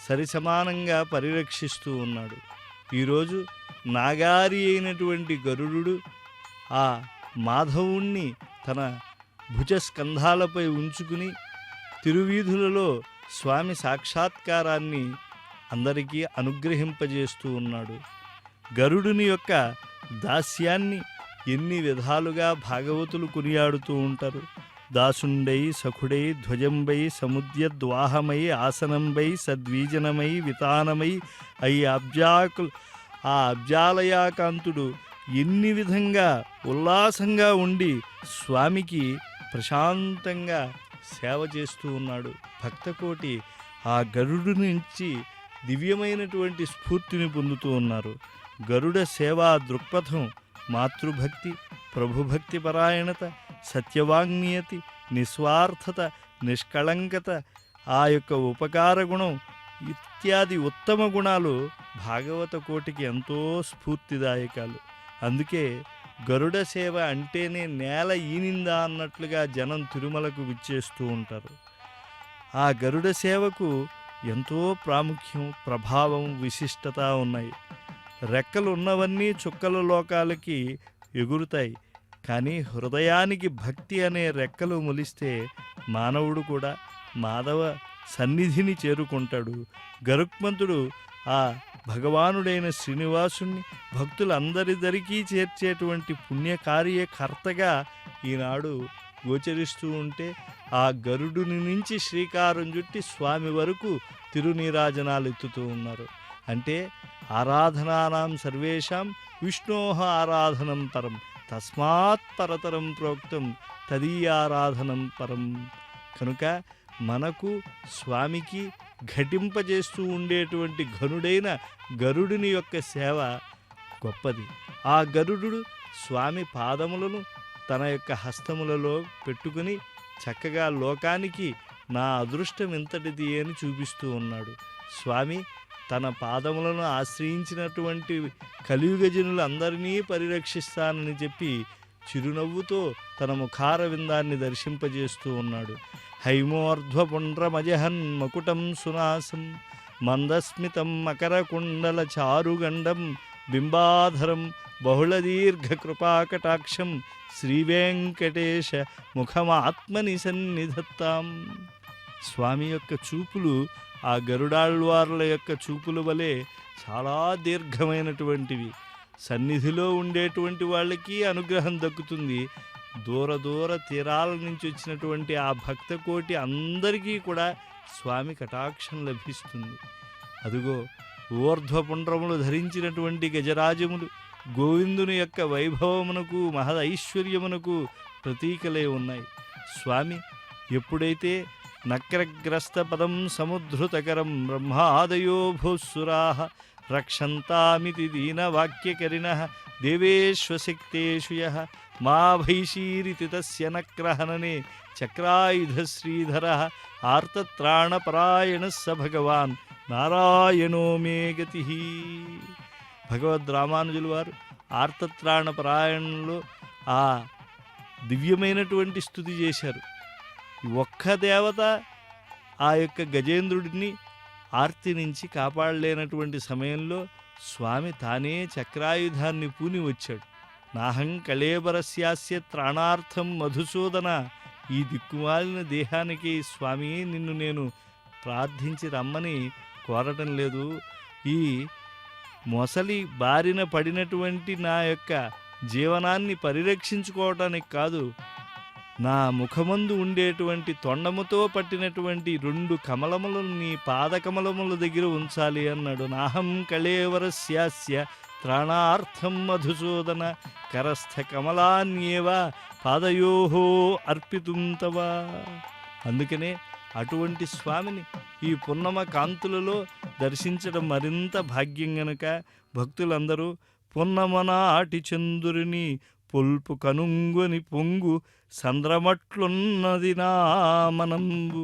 సరిసమానంగా పరిరక్షిస్తూ ఉన్నాడు. ఈరోజు నాగారి అయినటువంటి గరుడు ఆ మాధవుణ్ణి తన భుజస్కంధాలపై ఉంచుకుని తిరువీధులలో స్వామి సాక్షాత్కారాన్ని అందరికీ అనుగ్రహింపజేస్తూ ఉన్నాడు. గరుడుని యొక్క దాస్యాన్ని ఎన్ని విధాలుగా భాగవతులు కొనియాడుతూ ఉంటారు. దాసుండై సఖుడై ధ్వజంబై సముద్యద్వాహమై ఆసనంబై సద్వీజనమై వితానమై ఆ అబ్జాలయాకాంతుడు ఎన్ని విధంగా ఉల్లాసంగా ఉండి స్వామికి ప్రశాంతంగా సేవ చేస్తూ ఉన్నాడు. భక్తకోటి ఆ గరుడు నుంచి దివ్యమైనటువంటి స్ఫూర్తిని పొందుతూ ఉన్నారు. గరుడ సేవా దృక్పథం మాతృభక్తి, ప్రభుభక్తి పరాయణత, సత్యవాంగ్నియతి, నిస్వార్థత, నిష్కళంకత, ఆ యొక్క ఉపకార గుణం ఇత్యాది ఉత్తమ గుణాలు భాగవత కోటికి ఎంతో స్ఫూర్తిదాయకాలు. అందుకే గరుడ సేవ అంటేనే నేల ఈనిందా అన్నట్లుగా జనం తిరుమలకు విచ్చేస్తూ ఉంటారు. ఆ గరుడ సేవకు ఎంతో ప్రాముఖ్యం, ప్రభావం, విశిష్టత ఉన్నాయి. రెక్కలు ఉన్నవన్నీ చుక్కల లోకాలకి ఎగురుతాయి. కానీ హృదయానికి భక్తి అనే రెక్కలు మొలిస్తే మానవుడు కూడా మాధవ సన్నిధిని చేరుకుంటాడు. గరుత్మంతుడు ఆ భగవానుడైన శ్రీనివాసుణ్ణి భక్తులందరిదరికీ చేర్చేటువంటి పుణ్యకార్యకర్తగా ఈనాడు గోచరిస్తూ ఉంటే ఆ గరుడుని నుంచి శ్రీకారం చుట్టి స్వామి వరకు తిరునీరాజనాలు ఎత్తుతూ ఉన్నారు. అంటే ఆరాధనానాం సర్వేషాం విష్ణోః ఆరాధనం పరం తస్మాత్ పరతరం ప్రోక్తం తదీయారాధనం పరం. కనుక మనకు స్వామికి ఘటింపజేస్తూ ఉండేటువంటి ఘనుడైన గరుడుని యొక్క సేవ గొప్పది. ఆ గరుడు స్వామి పాదములను తన యొక్క హస్తములలో పెట్టుకుని చక్కగా లోకానికి నా అదృష్టం ఇంతటిది అని చూపిస్తూ ఉన్నాడు. స్వామి తన పాదములను ఆశ్రయించినటువంటి కలియుగజనులు అందరినీ పరిరక్షిస్తానని చెప్పి చిరునవ్వుతో తన ముఖార విందాన్ని దర్శింపజేస్తూ ఉన్నాడు. హైమోర్ధ్వపుండ్రమజహన్ మకుటం సునాసం మందస్మితం మకరకుండల చారుగండం బింబాధరం బహుళదీర్ఘకృపాకటాక్షం శ్రీవేంకటేశ ముఖమాత్మని సన్నిధత్తాం. స్వామి యొక్క చూపులు ఆ గరుడాళ్వార్ల యొక్క చూపుల వలె చాలా దీర్ఘమైనటువంటివి. సన్నిధిలో ఉండేటువంటి వాళ్ళకి అనుగ్రహం దక్కుతుంది. దూర దూర తీరాల నుంచి వచ్చినటువంటి ఆ భక్త కోటి అందరికీ కూడా స్వామి కటాక్షం లభిస్తుంది. అదుగో ఊర్ధ్వపుండ్రములు ధరించినటువంటి గజరాజములు గోవిందుని యొక్క వైభవమునకు మహద ఐశ్వర్యమునకు ప్రతీకలే ఉన్నాయి. స్వామి ఎప్పుడైతే నక్రగ్రస్త పదం సముద్ధృతకరం బ్రహ్మాదయో భూసురాః రక్షంతామితి దీనవాక్యకరిణః దేవేష్వశక్తేషు యః మా భైషీరితి తస్య నక్రహననే చక్రాయుధశ్రీధరః ఆర్తత్రాణపరాయణः స భగవాన్ నారాయణో మే గతిః. భగవద్ రామానుజులు వారు ఆర్తత్రాణపరాయణంలో ఆ దివ్యమైనటువంటి స్తుతి చేశారు. ఒక్క దేవత ఆ యొక్క గజేంద్రుడిని ఆర్తి నుంచి కాపాడలేనటువంటి సమయంలో స్వామి తానే చక్రాయుధాన్ని పూని వచ్చాడు. నాహం కళేబరస్యాస్య త్రాణార్థం మధుసూదన. ఈ దిక్కుమాలిన దేహానికి స్వామి నిన్ను నేను ప్రార్థించి రమ్మని కోరటం లేదు. ఈ మొసలి బారిన పడినటువంటి నా యొక్క జీవనాన్ని పరిరక్షించుకోవటానికి కాదు, నా ముఖమందు ఉండేటువంటి తొండముతో పట్టినటువంటి 2 కమలములను నీ పాదకమలముల దగ్గర ఉంచాలి అన్నాడు. నాహం కళేవరస్యాస్య త్రాణార్థం మధుసూదన కరస్థ కమలాన్యేవ పాదయోహో అర్పితుం తవ. అందుకనే అటువంటి స్వామిని ఈ పున్నమ కాంతులలో దర్శించడం మరింత భాగ్యం గనుక భక్తులందరూ పున్నమనాటి చంద్రుని పొల్పు కనుంగుని పొంగు సంద్రమట్లున్నది నా మనంబు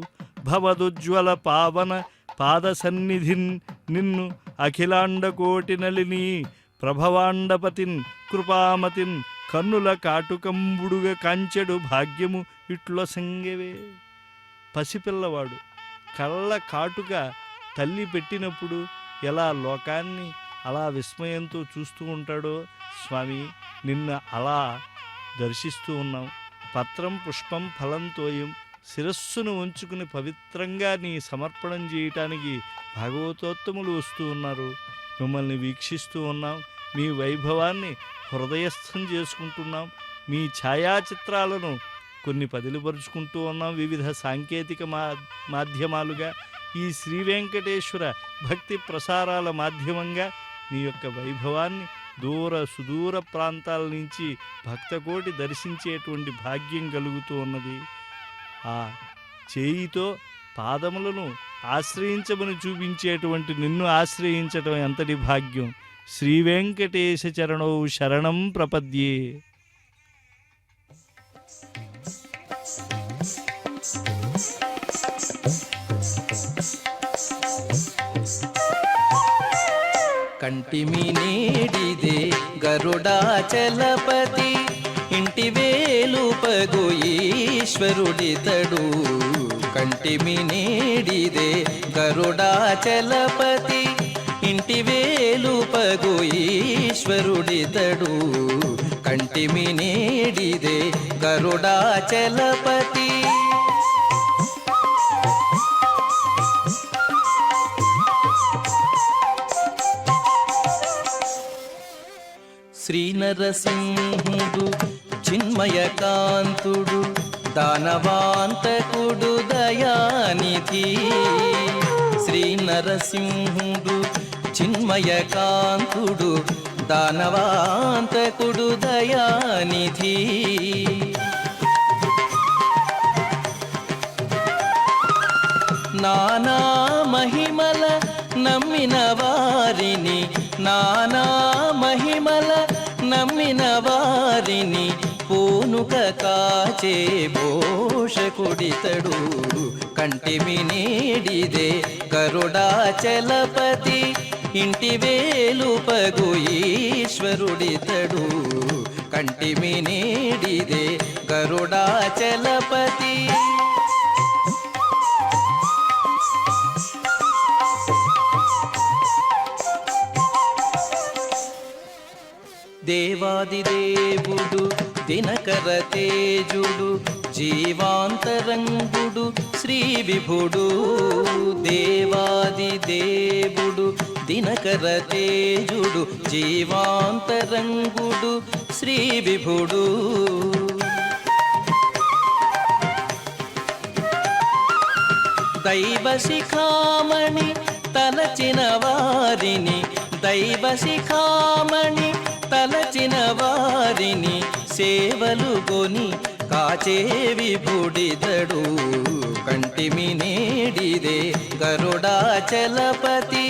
భవదుజ్వల పావన పాద సన్నిధిన్ నిన్ను అఖిలాండకోటి నలిని ప్రభవాండపతిన్ కృపామతిన్ కన్నుల కాటుకంబుడుగా కాంచెడు భాగ్యము ఇట్ల సంగవే. పసిపిల్లవాడు కళ్ళ కాటుక తల్లి పెట్టినప్పుడు ఎలా లోకాన్ని అలా విస్మయంతో చూస్తూ ఉంటాడో స్వామి నిన్న అలా దర్శిస్తూ ఉన్నాం. పత్రం పుష్పం ఫలంతోయం శిరస్సును ఉంచుకుని పవిత్రంగా నీ సమర్పణం చేయటానికి భాగవతోత్తములు వస్తూ ఉన్నారు. మిమ్మల్ని వీక్షిస్తూ ఉన్నాం. మీ వైభవాన్ని హృదయస్థం చేసుకుంటున్నాం. మీ ఛాయాచిత్రాలను కొన్ని పదిలిపరుచుకుంటూ ఉన్నాం. వివిధ సాంకేతిక మాధ్యమాలుగా ఈ శ్రీ వెంకటేశ్వర భక్తి ప్రసారాల మాధ్యమంగా నీ యొక్క వైభవాన్ని దూర సుదూర ప్రాంతాల నుంచి భక్తకోటి దర్శించేటువంటి భాగ్యం కలుగుతూ ఉన్నది. ఆ చేయితో పాదములను ఆశ్రయించమని చూపించేటువంటి నిన్ను ఆశ్రయించటం ఎంతటి భాగ్యం. శ్రీ వెంకటేశ చరణౌ శరణం ప్రపద్యే. కంటిమి నేడిదే గరుడాచలపతి ఇంటి వేలుపగు ఈశ్వరుడితడు కంటిమి నేడిదే గరుడాచలపతి ఇంటి వేలుపగు ఈశ్వరుడితడు కంటిమి నేడిదే గరుడాచలపతి శ్రీ నరసింహుడు చిన్మయకాంతుడు దానవాంతకుడు దయానిధి శ్రీ నరసింహుడు చిన్మయకాంతుడు దానవాంతకుడు దయానిధి నానా మహిమల నమ్మిన వారిని నానా మహిమల నమ్మిన వారిని పూనుక కాచే పోషకుడితడు కంటిమి నేడిదే గరుడాచలపతి ఇంటి వేలుపగు ఈశ్వరుడితడు కంటిమి నేడిదే గరుడాచలపతి దేవాదిదేవుడు దినకర తేజుడు జీవాంతరంగుడు శ్రీ విభుడు దేవాదిదేవుడు దినకర తేజుడు జీవాంతరంగుడు శ్రీ విభుడు దైవ శిఖామణి తలచిన వారిని దైవ శిఖామణి తలచిన వారిని సేవలు గొని కాచే విభుడితడు కంటిమి నేడిదే గరుడాచలపతి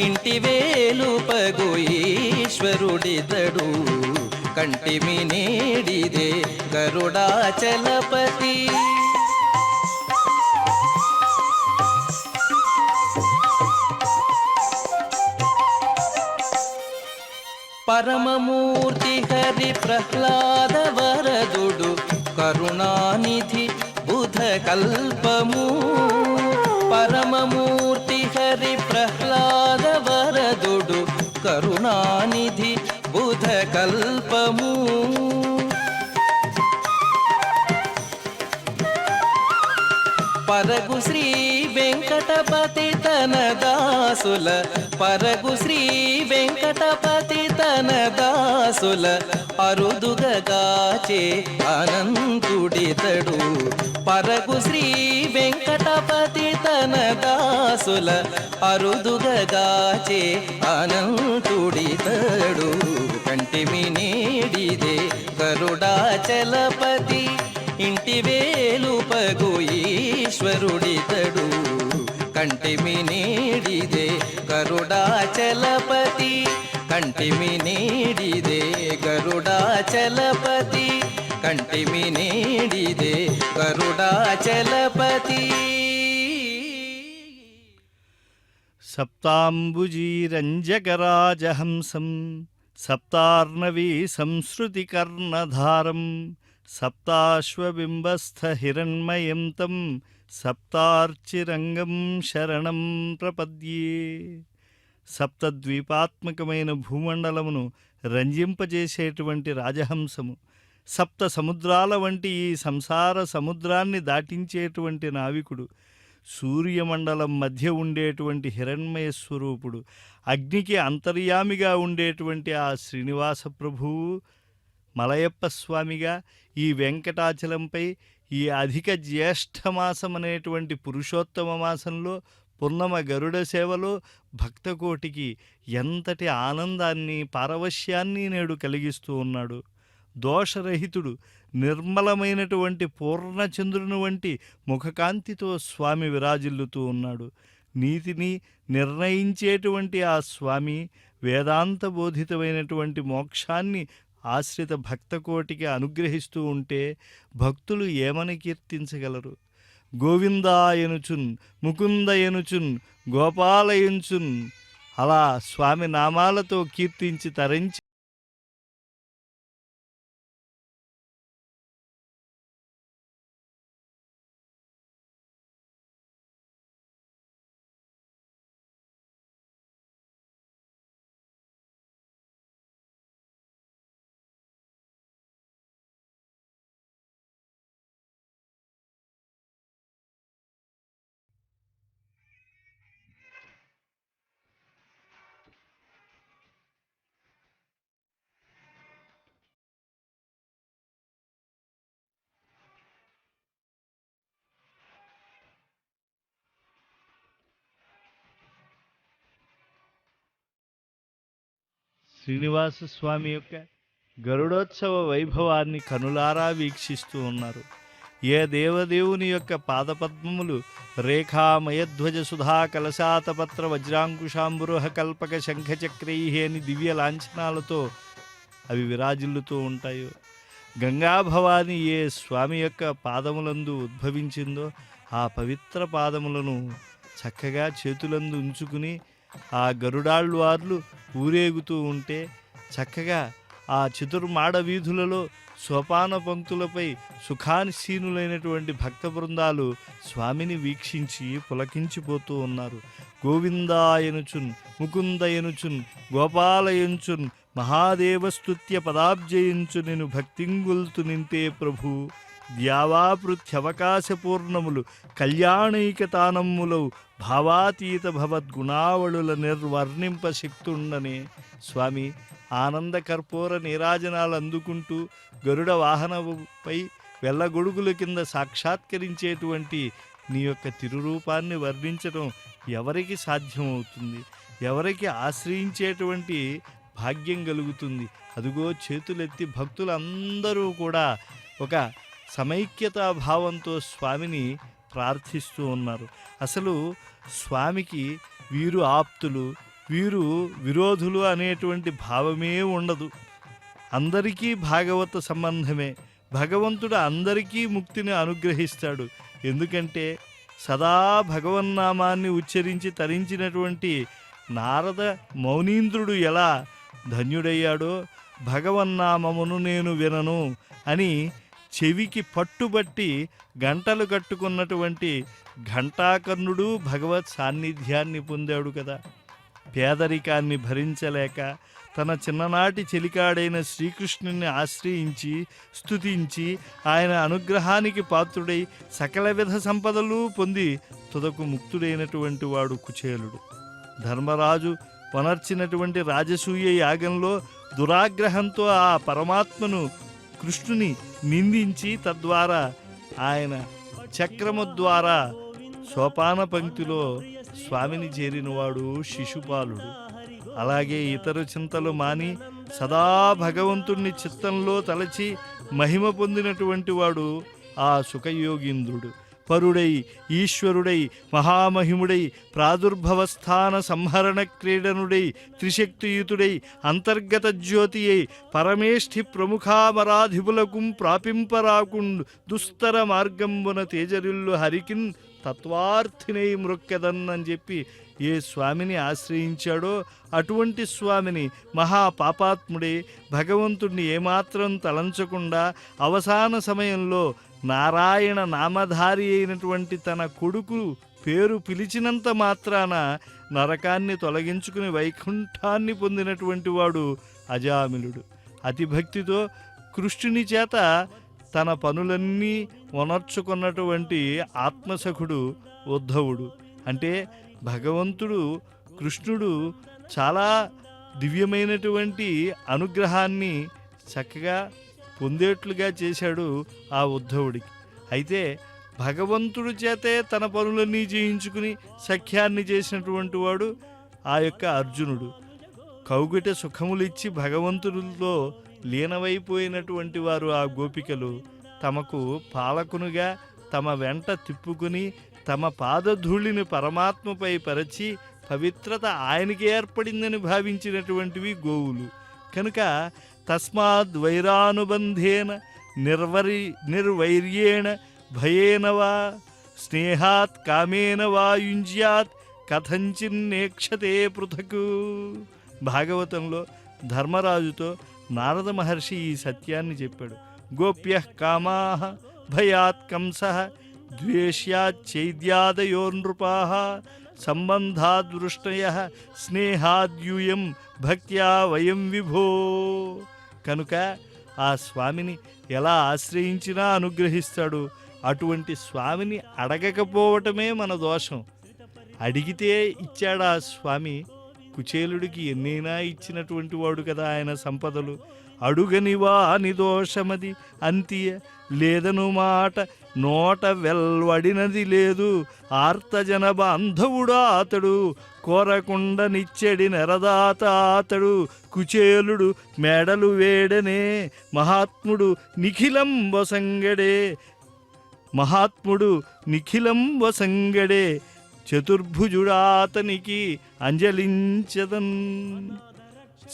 ఇంటి వేలుపగు ఈశ్వరుడితడు కంటిమి నేడిదే గరుడాచలపతి పరమమూర్తి హరి ప్రహ్లాద వరదుడు కరుణానిధి బుధ కల్పము పరమమూర్తి హరి ప్రహ్లాద వరదుడు కరుణానిధి బుధ కల్పము పరగు శ్రీ వెంకటపతి తన దాసుల పరగు శ్రీ వెంకటపతి తన దాసుల అరుదుగాచే అనంతుడితడు పరగు శ్రీ వెంకటపతి తన దాసుల అరుదుగాచే అనంతుడితడు కంటిమి నేడిదే గరుడాచలపతి ఇంటి వేలుపగు ఈశ్వరుడితడు కంటిమి నేడిదే గరుడాచలపతి కంటిమి నేడిదే గరుడాచలపతి కంటిమి నేడిదే గరుడాచలపతి సప్తాంబుజీరంజకరాజహంసం సప్తార్ణవీ సంశ్రుతికర్ణధారం సప్తాశ్వబింబస్థహిరణ్మయం తం సప్తార్చిరంగం శరణం ప్రపద్యే సప్తద్వీపాత్మకమైన భూమండలమును రంజింపజేసేటువంటి రాజహంసము సప్త సముద్రాల వంటి ఈ సంసార సముద్రాన్ని దాటించేటువంటి నావికుడు సూర్యమండలం మధ్య ఉండేటువంటి హిరణ్మయ స్వరూపుడు అగ్నికి అంతర్యామిగా ఉండేటువంటి ఆ శ్రీనివాస ప్రభువు మలయప్ప స్వామిగా ఈ వెంకటాచలంపై ఈ అధిక జ్యేష్ఠమాసం అనేటువంటి పురుషోత్తమ మాసంలో పున్నమ గరుడ సేవలో భక్తకోటికి ఎంతటి ఆనందాన్ని పారవశ్యాన్ని నేడు కలిగిస్తూ ఉన్నాడు. దోషరహితుడు నిర్మలమైనటువంటి పూర్ణచంద్రుని వంటి ముఖకాంతితో స్వామి విరాజిల్లుతూ ఉన్నాడు. నీతిని నిర్ణయించేటువంటి ఆ స్వామి వేదాంత బోధితమైనటువంటి మోక్షాన్ని ఆశ్రిత భక్తకోటికి అనుగ్రహిస్తూ ఉంటే భక్తులు ఏమని కీర్తించగలరు? గోవిందాయనుచున్ ముకుందయనుచున్ గోపాలయంచున్ అలా స్వామి నామాలతో కీర్తించి తరించి శ్రీనివాస స్వామి యొక్క గరుడోత్సవ వైభవాన్ని కనులారా వీక్షిస్తూ ఉన్నారు. ఏ దేవదేవుని యొక్క పాదపద్మములు రేఖామయధ్వజ సుధా కలశాతపత్ర వజ్రాంకుశాంబురుహ కల్పక శంఖచక్రై అని దివ్య లాంఛనాలతో అవి విరాజిల్లుతూ ఉంటాయో, గంగాభవాని ఏ స్వామి యొక్క పాదములందు ఉద్భవించిందో ఆ పవిత్ర పాదములను చక్కగా చేతులందు ఉంచుకుని ఆ గరుడాళ్వార్లు ఊరేగుతూ ఉంటే చక్కగా ఆ చతుర్మాడ వీధులలో సోపాన పంక్తులపై సుఖాసీనులైనటువంటి భక్త బృందాలు స్వామిని వీక్షించి పులకించిపోతూ ఉన్నారు. గోవిందాయనుచున్ ముకుందయనుచున్ గోపాలయంచున్ మహాదేవస్తుత్య పదాబ్జయించు నేను భక్తింగుల్తు నింతే ప్రభు ద్యావాపృత్యవకాశపూర్ణములు కళ్యాణైకతానమ్ములౌ భావాతీత భవద్గుణావళుల నిర్వర్ణింప శక్తుండనే. స్వామి ఆనంద కర్పూర నీరాజనాలు అందుకుంటూ గరుడ వాహనపై వెళ్ళగొడుగుల కింద సాక్షాత్కరించేటువంటి నీ యొక్క తిరురూపాన్ని వర్ణించడం ఎవరికి సాధ్యమవుతుంది? ఎవరికి ఆశ్రయించేటువంటి భాగ్యం కలుగుతుంది? అదుగో చేతులెత్తి భక్తులందరూ కూడా ఒక సమైక్యతా భావంతో స్వామిని ప్రార్థిస్తూ ఉన్నారు. అసలు స్వామికి వీరు ఆప్తులు, వీరు విరోధులు అనేటువంటి భావమే ఉండదు. అందరికీ భాగవత సంబంధమే. భగవంతుడు అందరికీ ముక్తిని అనుగ్రహిస్తాడు. ఎందుకంటే సదా భగవన్నామాన్ని ఉచ్చరించి తరించినటువంటి నారద మౌనీంద్రుడు ఎలా ధన్యుడయ్యాడో, భగవన్నామమును నేను వినను అని చెవికి పట్టుబట్టి గంటలు కట్టుకున్నటువంటి ఘంటాకర్ణుడు భగవత్ సాన్నిధ్యాన్ని పొందాడు కదా. పేదరికాన్ని భరించలేక తన చిన్ననాటి చెలికాడైన శ్రీకృష్ణుని ఆశ్రయించి స్తుతించి ఆయన అనుగ్రహానికి పాత్రుడై సకల విధ సంపదలు పొంది తుదకు ముక్తుడైనటువంటి వాడు కుచేలుడు. ధర్మరాజు వనర్చినటువంటి రాజసూయ యాగంలో దురాగ్రహంతో ఆ పరమాత్మను కృష్ణుని నిందించి తద్వారా ఆయన చక్రము ద్వారా సోపాన పంక్తిలో స్వామిని చేరినవాడు శిశుపాలుడు. అలాగే ఇతర చింతలు మాని సదా భగవంతుణ్ణి చిత్తంలో తలచి మహిమ పొందినటువంటి వాడు ఆ సుఖయోగీంద్రుడు. పరుడై ఈశ్వరుడై మహామహిముడై ప్రాదుర్భవస్థాన సంహరణ క్రీడనుడై త్రిశక్తియుతుడై అంతర్గత జ్యోతి అయి పరమేష్ఠి ప్రముఖామరాధిపులకు ప్రాపింపరాకుండు దుస్తర మార్గంబున తేజరిల్లు హరికిన్ తత్వార్థినై మృక్కెదన్నని చెప్పి ఏ స్వామిని ఆశ్రయించాడో అటువంటి స్వామిని మహాపాపాత్ముడే భగవంతుణ్ణి ఏమాత్రం తలంచకుండా అవసాన సమయంలో నారాయణ నామధారి అయినటువంటి తన కొడుకు పేరు పిలిచినంత మాత్రాన నరకాన్ని తొలగించుకుని వైకుంఠాన్ని పొందినటువంటి వాడు అజామిలుడు. అతిభక్తితో కృష్ణుని చేత తన పనులన్నీ వనర్చుకున్నటువంటి ఆత్మసఖుడు ఉద్ధవుడు. అంటే భగవంతుడు కృష్ణుడు చాలా దివ్యమైనటువంటి అనుగ్రహాన్ని చక్కగా పొందేట్లుగా చేశాడు ఆ ఉద్ధవుడికి. అయితే భగవంతుడి చేతే తన పనులన్నీ చేయించుకుని సఖ్యాన్ని చేసినటువంటి వాడు ఆ యొక్క అర్జునుడు. కౌగిట సుఖములిచ్చి భగవంతుడిలో లీనమైపోయినటువంటి వారు ఆ గోపికలు తమకు పాలకునుగా తమ వెంట తిప్పుకుని తమ పాదధూళిని పరమాత్మపై పరచి పవిత్రత ఆయనకి ఏర్పడిందని భావించినటువంటివి గోవులు. కనుక తస్మాద్ వైరానుబంధేన నిర్వైర్యేణ భయేన వా స్నేహాత్ కామేన వా యుంజ్యాత్ కథంచిన్నేక్షతే పృథకు. భాగవతంలో ధర్మరాజుతో నారద మహర్షి ఈ సత్యాన్ని చెప్పాడు. గోప్యః కామాః భయాత్ కంసః ద్వేష్యాచ్చైద్యాదయో నృపాః సంబంధాద్వృష్టయః స్నేహాద్యూయం భక్త్యా వయం విభో. కనుక ఆ స్వామిని ఎలా ఆశ్రయించినా అనుగ్రహిస్తాడు. అటువంటి స్వామిని అడగకపోవటమే మన దోషం. అడిగితే ఇచ్చాడా స్వామి? కుచేలుడికి ఎన్నైనా ఇచ్చినటువంటి వాడు కదా ఆయన సంపదలు. అడుగనివా అని దోషమది అంతియ లేదను మాట నోట వెల్వడినది లేదు. ఆర్తజన బాంధవుడా అతడు కోరకుండ నిచ్చెడి నెరదాత అతడు. కుచేలుడు మేడలు వేడనే మహాత్ముడు నిఖిలం వసంగడే. మహాత్ముడు నిఖిలం వసంగడే చతుర్భుజుడాతనికి అంజలించదన్.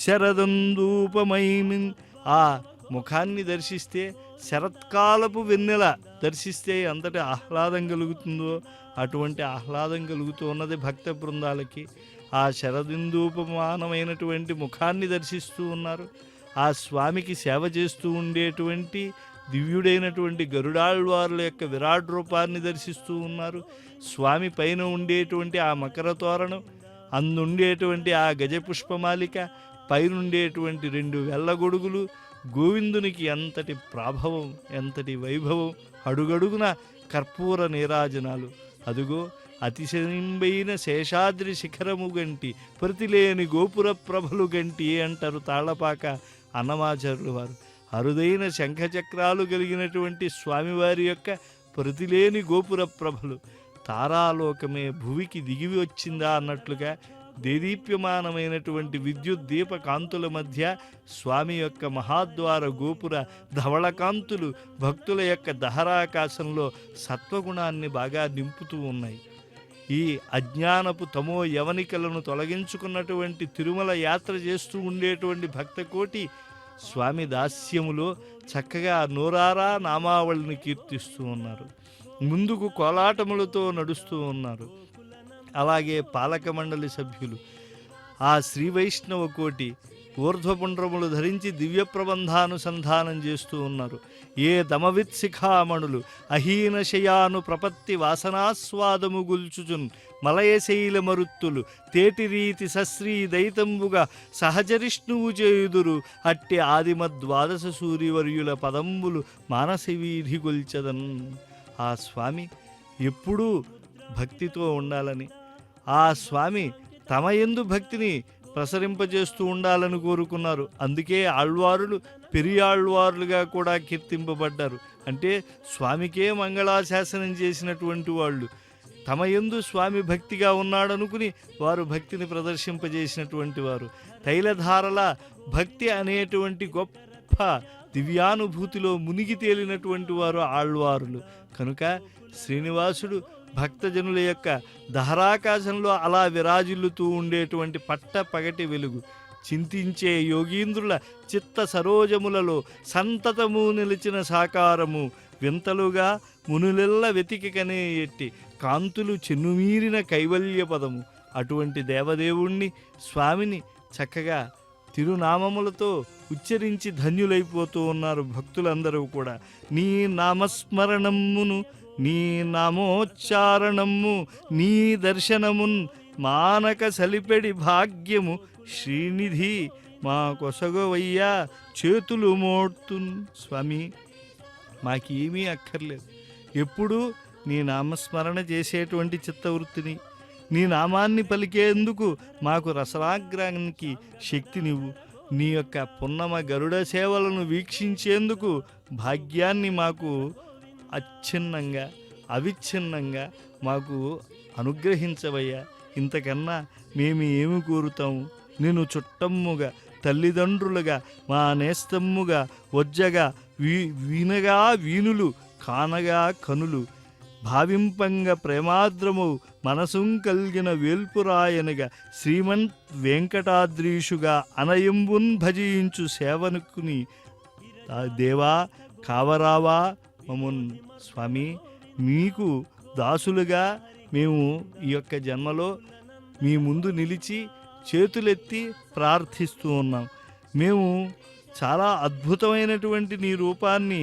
శరదందూపమైన ఆ ముఖాన్ని దర్శిస్తే, శరత్కాలపు వెన్నెల దర్శిస్తే ఎంతటి ఆహ్లాదం కలుగుతుందో అటువంటి ఆహ్లాదం కలుగుతూ ఉన్నది భక్త బృందాలకి. ఆ శరదిందూపమానమైనటువంటి ముఖాన్ని దర్శిస్తూ ఉన్నారు. ఆ స్వామికి సేవ చేస్తూ ఉండేటువంటి దివ్యుడైనటువంటి గరుడాళ్వారుల యొక్క విరాట్ రూపాన్ని దర్శిస్తూ ఉన్నారు. స్వామి పైన ఉండేటువంటి ఆ మకర తోరణం, అందుండేటువంటి ఆ గజపుష్పమాలిక, పైనుండేటువంటి 2 వెల్లగొడుగులు, గోవిందునికి ఎంతటి ప్రాభవం, ఎంతటి వైభవం! అడుగడుగున కర్పూర నీరాజనాలు. అదుగో అతిశయింబైన శేషాద్రి శిఖరము గంటి ప్రతిలేని గోపుర ప్రభలు గంటి అంటారు తాళ్లపాక అన్నమాచార్యులు వారు. అరుదైన శంఖచక్రాలు కలిగినటువంటి స్వామివారి యొక్క ప్రతిలేని గోపుర ప్రభలు. తారాలోకమే భువికి దిగి వచ్చిందా అన్నట్లుగా దేదీప్యమానమైనటువంటి విద్యుత్ దీప కాంతుల మధ్య స్వామి యొక్క మహాద్వార గోపుర ధవళకాంతులు భక్తుల యొక్క దహరాకాశంలో సత్వగుణాన్ని బాగా నింపుతూ ఉన్నాయి. ఈ అజ్ఞానపు తమో యవనికలను తొలగించుకున్నటువంటి తిరుమల యాత్ర చేస్తూ ఉండేటువంటి భక్తకోటి స్వామి దాస్యములో చక్కగా నోరారా నామావళిని కీర్తిస్తూ ఉన్నారు. ముందుకు కోలాటములతో నడుస్తూ ఉన్నారు. అలాగే పాలక మండలి సభ్యులు ఆ శ్రీ వైష్ణవ కోటి ఊర్ధ్వపుండ్రములు ధరించి దివ్య ప్రబంధానుసంధానం చేస్తూ ఉన్నారు. ఏ దమవిత్ శిఖామణులు అహీన శయాను ప్రపత్తి వాసనాస్వాదము గుల్చుచున్ మలయశైల మరుత్తులు తేటిరీతి సశ్రీ దైతంబుగా సహచరిష్ణువు చేయుదురు అట్టి ఆదిమద్వాదశ సూర్యవర్యుల పదంబులు మానసి వీధి గొల్చదన్. ఆ స్వామి ఎప్పుడూ భక్తితో ఉండాలని, ఆ స్వామి తమ యందు భక్తిని ప్రసరింపజేస్తూ ఉండాలని కోరుకున్నారు. అందుకే ఆళ్వారులు పెరియాళ్వారులుగా కూడా కీర్తింపబడ్డారు. అంటే స్వామికే మంగళాశాసనం చేసినటువంటి వాళ్ళు. తమ యందు స్వామి భక్తిగా ఉన్నాడనుకుని వారు భక్తిని ప్రదర్శింపజేసినటువంటి వారు. తైలధారల భక్తి అనేటువంటి గొప్ప దివ్యానుభూతిలో మునిగి తేలినటువంటి వారు ఆళ్వారులు. కనుక శ్రీనివాసుడు భక్తజనుల యొక్క దహరాకాశంలో అలా విరాజిల్లుతూ ఉండేటువంటి పట్ట పగటి వెలుగు. చింతించే యోగీంద్రుల చిత్త సరోజములలో సంతతము నిలిచిన సాకారము. వింతలుగా మునులెల్ల వెతికికనే ఎట్టి కాంతులు చెన్నుమీరిన కైవల్య పదము. అటువంటి దేవదేవుణ్ణి స్వామిని చక్కగా తిరునామములతో ఉచ్చరించి ధన్యులైపోతూ ఉన్నారు భక్తులందరూ కూడా. నీ నామస్మరణమును, నీ నామోచ్చారణము, నీ దర్శనమున్ మానక సలిపెడి భాగ్యము శ్రీనిధి మా కొసగవయ్యా చేతులు మోడ్తున్. స్వామి మాకేమీ అక్కర్లేదు, ఎప్పుడూ నీ నామస్మరణ చేసేటువంటి చిత్తవృత్తిని, నీ నామాన్ని పలికేందుకు మాకు రసరాగ్రానికి శక్తినివ్వు. నీ యొక్క పున్నమ గరుడ సేవలను వీక్షించేందుకు భాగ్యాన్ని మాకు అచ్ఛిన్నంగా అవిచ్ఛిన్నంగా మాకు అనుగ్రహించవయ్యా. ఇంతకన్నా మేము ఏమి కోరుతాము? నేను చుట్టమ్ముగా, తల్లిదండ్రులుగా, మా నేస్తమ్ముగా, వజ్జగా, వినగా వీనులు, కానగా కనులు, భావింపంగా ప్రేమాద్రము మనసుం కలిగిన వేల్పురాయనగా శ్రీమంత్ వెంకటాద్రీషుగా అనయంబున్ భజించు సేవనుకుని దేవా కావరావా మమున్. స్వామి మీకు దాసులుగా మేము ఈ యొక్క జన్మలో మీ ముందు నిలిచి చేతులెత్తి ప్రార్థిస్తూ ఉన్నాం. మేము చాలా అద్భుతమైనటువంటి నీ రూపాన్ని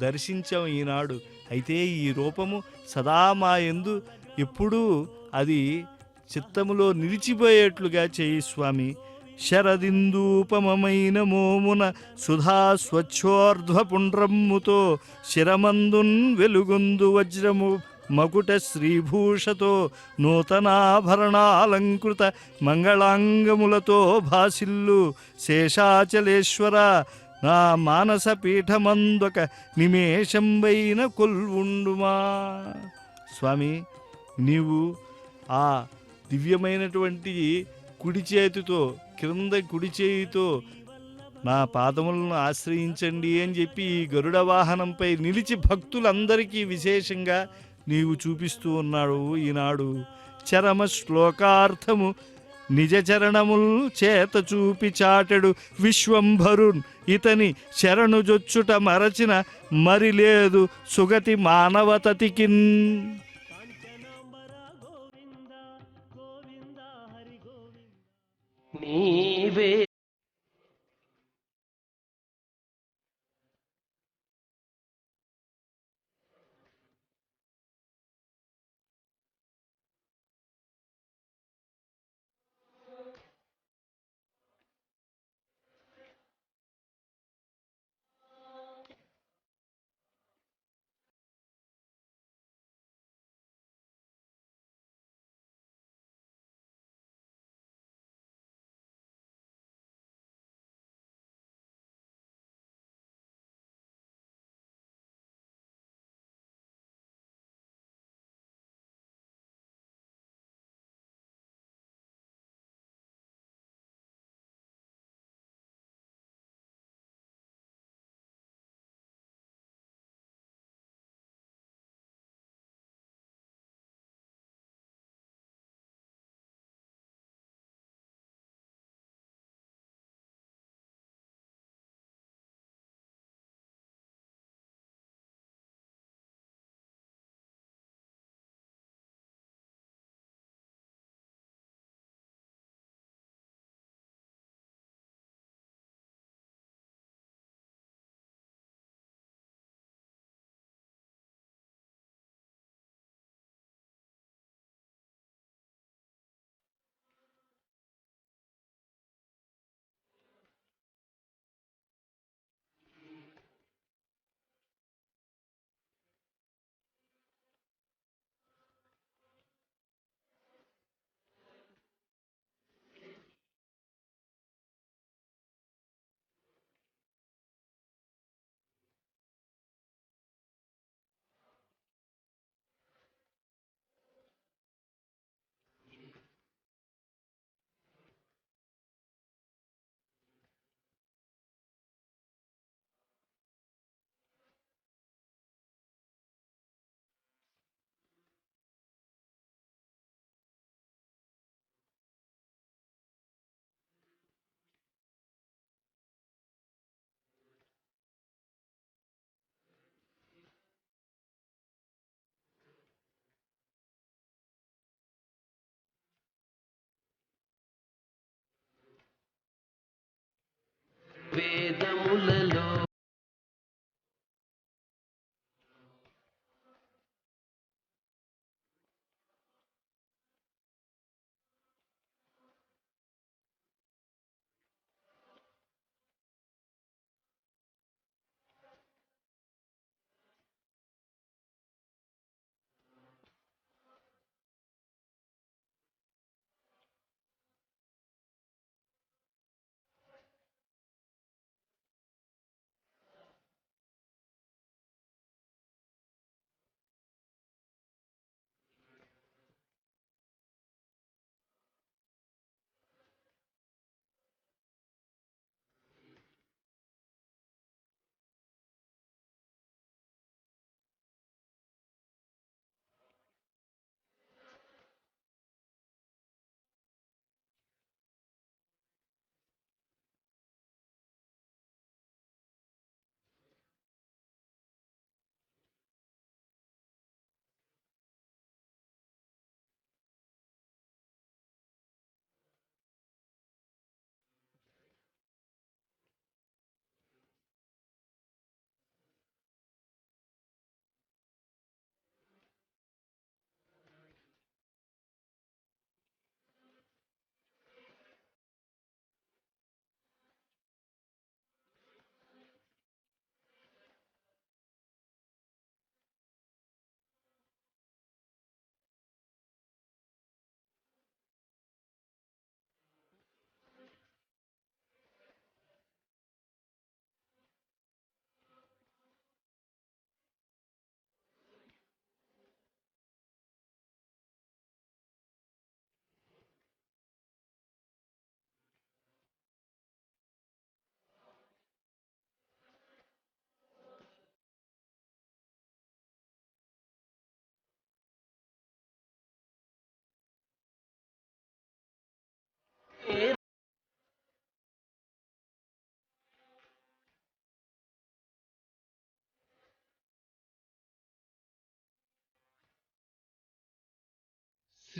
దర్శించాం ఈనాడు. అయితే ఈ రూపము సదా మా యందు ఎప్పుడూ అది చిత్తములో నిలిచిపోయేట్లుగా చేయి స్వామి. శరదిందూపమైన మోమున సుధా స్వచ్ఛోర్ధ్వపుండ్రమ్ముతో శిరమందున్ వెలుగొందు వజ్రము మకుట శ్రీభూషతో నూతనాభరణాలంకృత మంగళాంగములతో భాసిల్లు శేషాచలేశ్వర నా మానస పీఠమందొక నిమేషంబైన కొల్వుండుమా. స్వామి, నీవు ఆ దివ్యమైనటువంటి కుడి చేతితో క్రింద కుడి చేయితో నా పాదములను ఆశ్రయించండి అని చెప్పి ఈ గరుడ వాహనంపై నిలిచి భక్తులందరికీ విశేషంగా నీవు చూపిస్తూ ఉన్నాడు ఈనాడు. చరమ శ్లోకార్థము నిజ చరణముల్ చేత చూపి చాటెడు విశ్వంభరున్ ఇతని శరణుజొచ్చుట మరచిన మరి లేదు సుగతి మానవతతికిన్. నీవే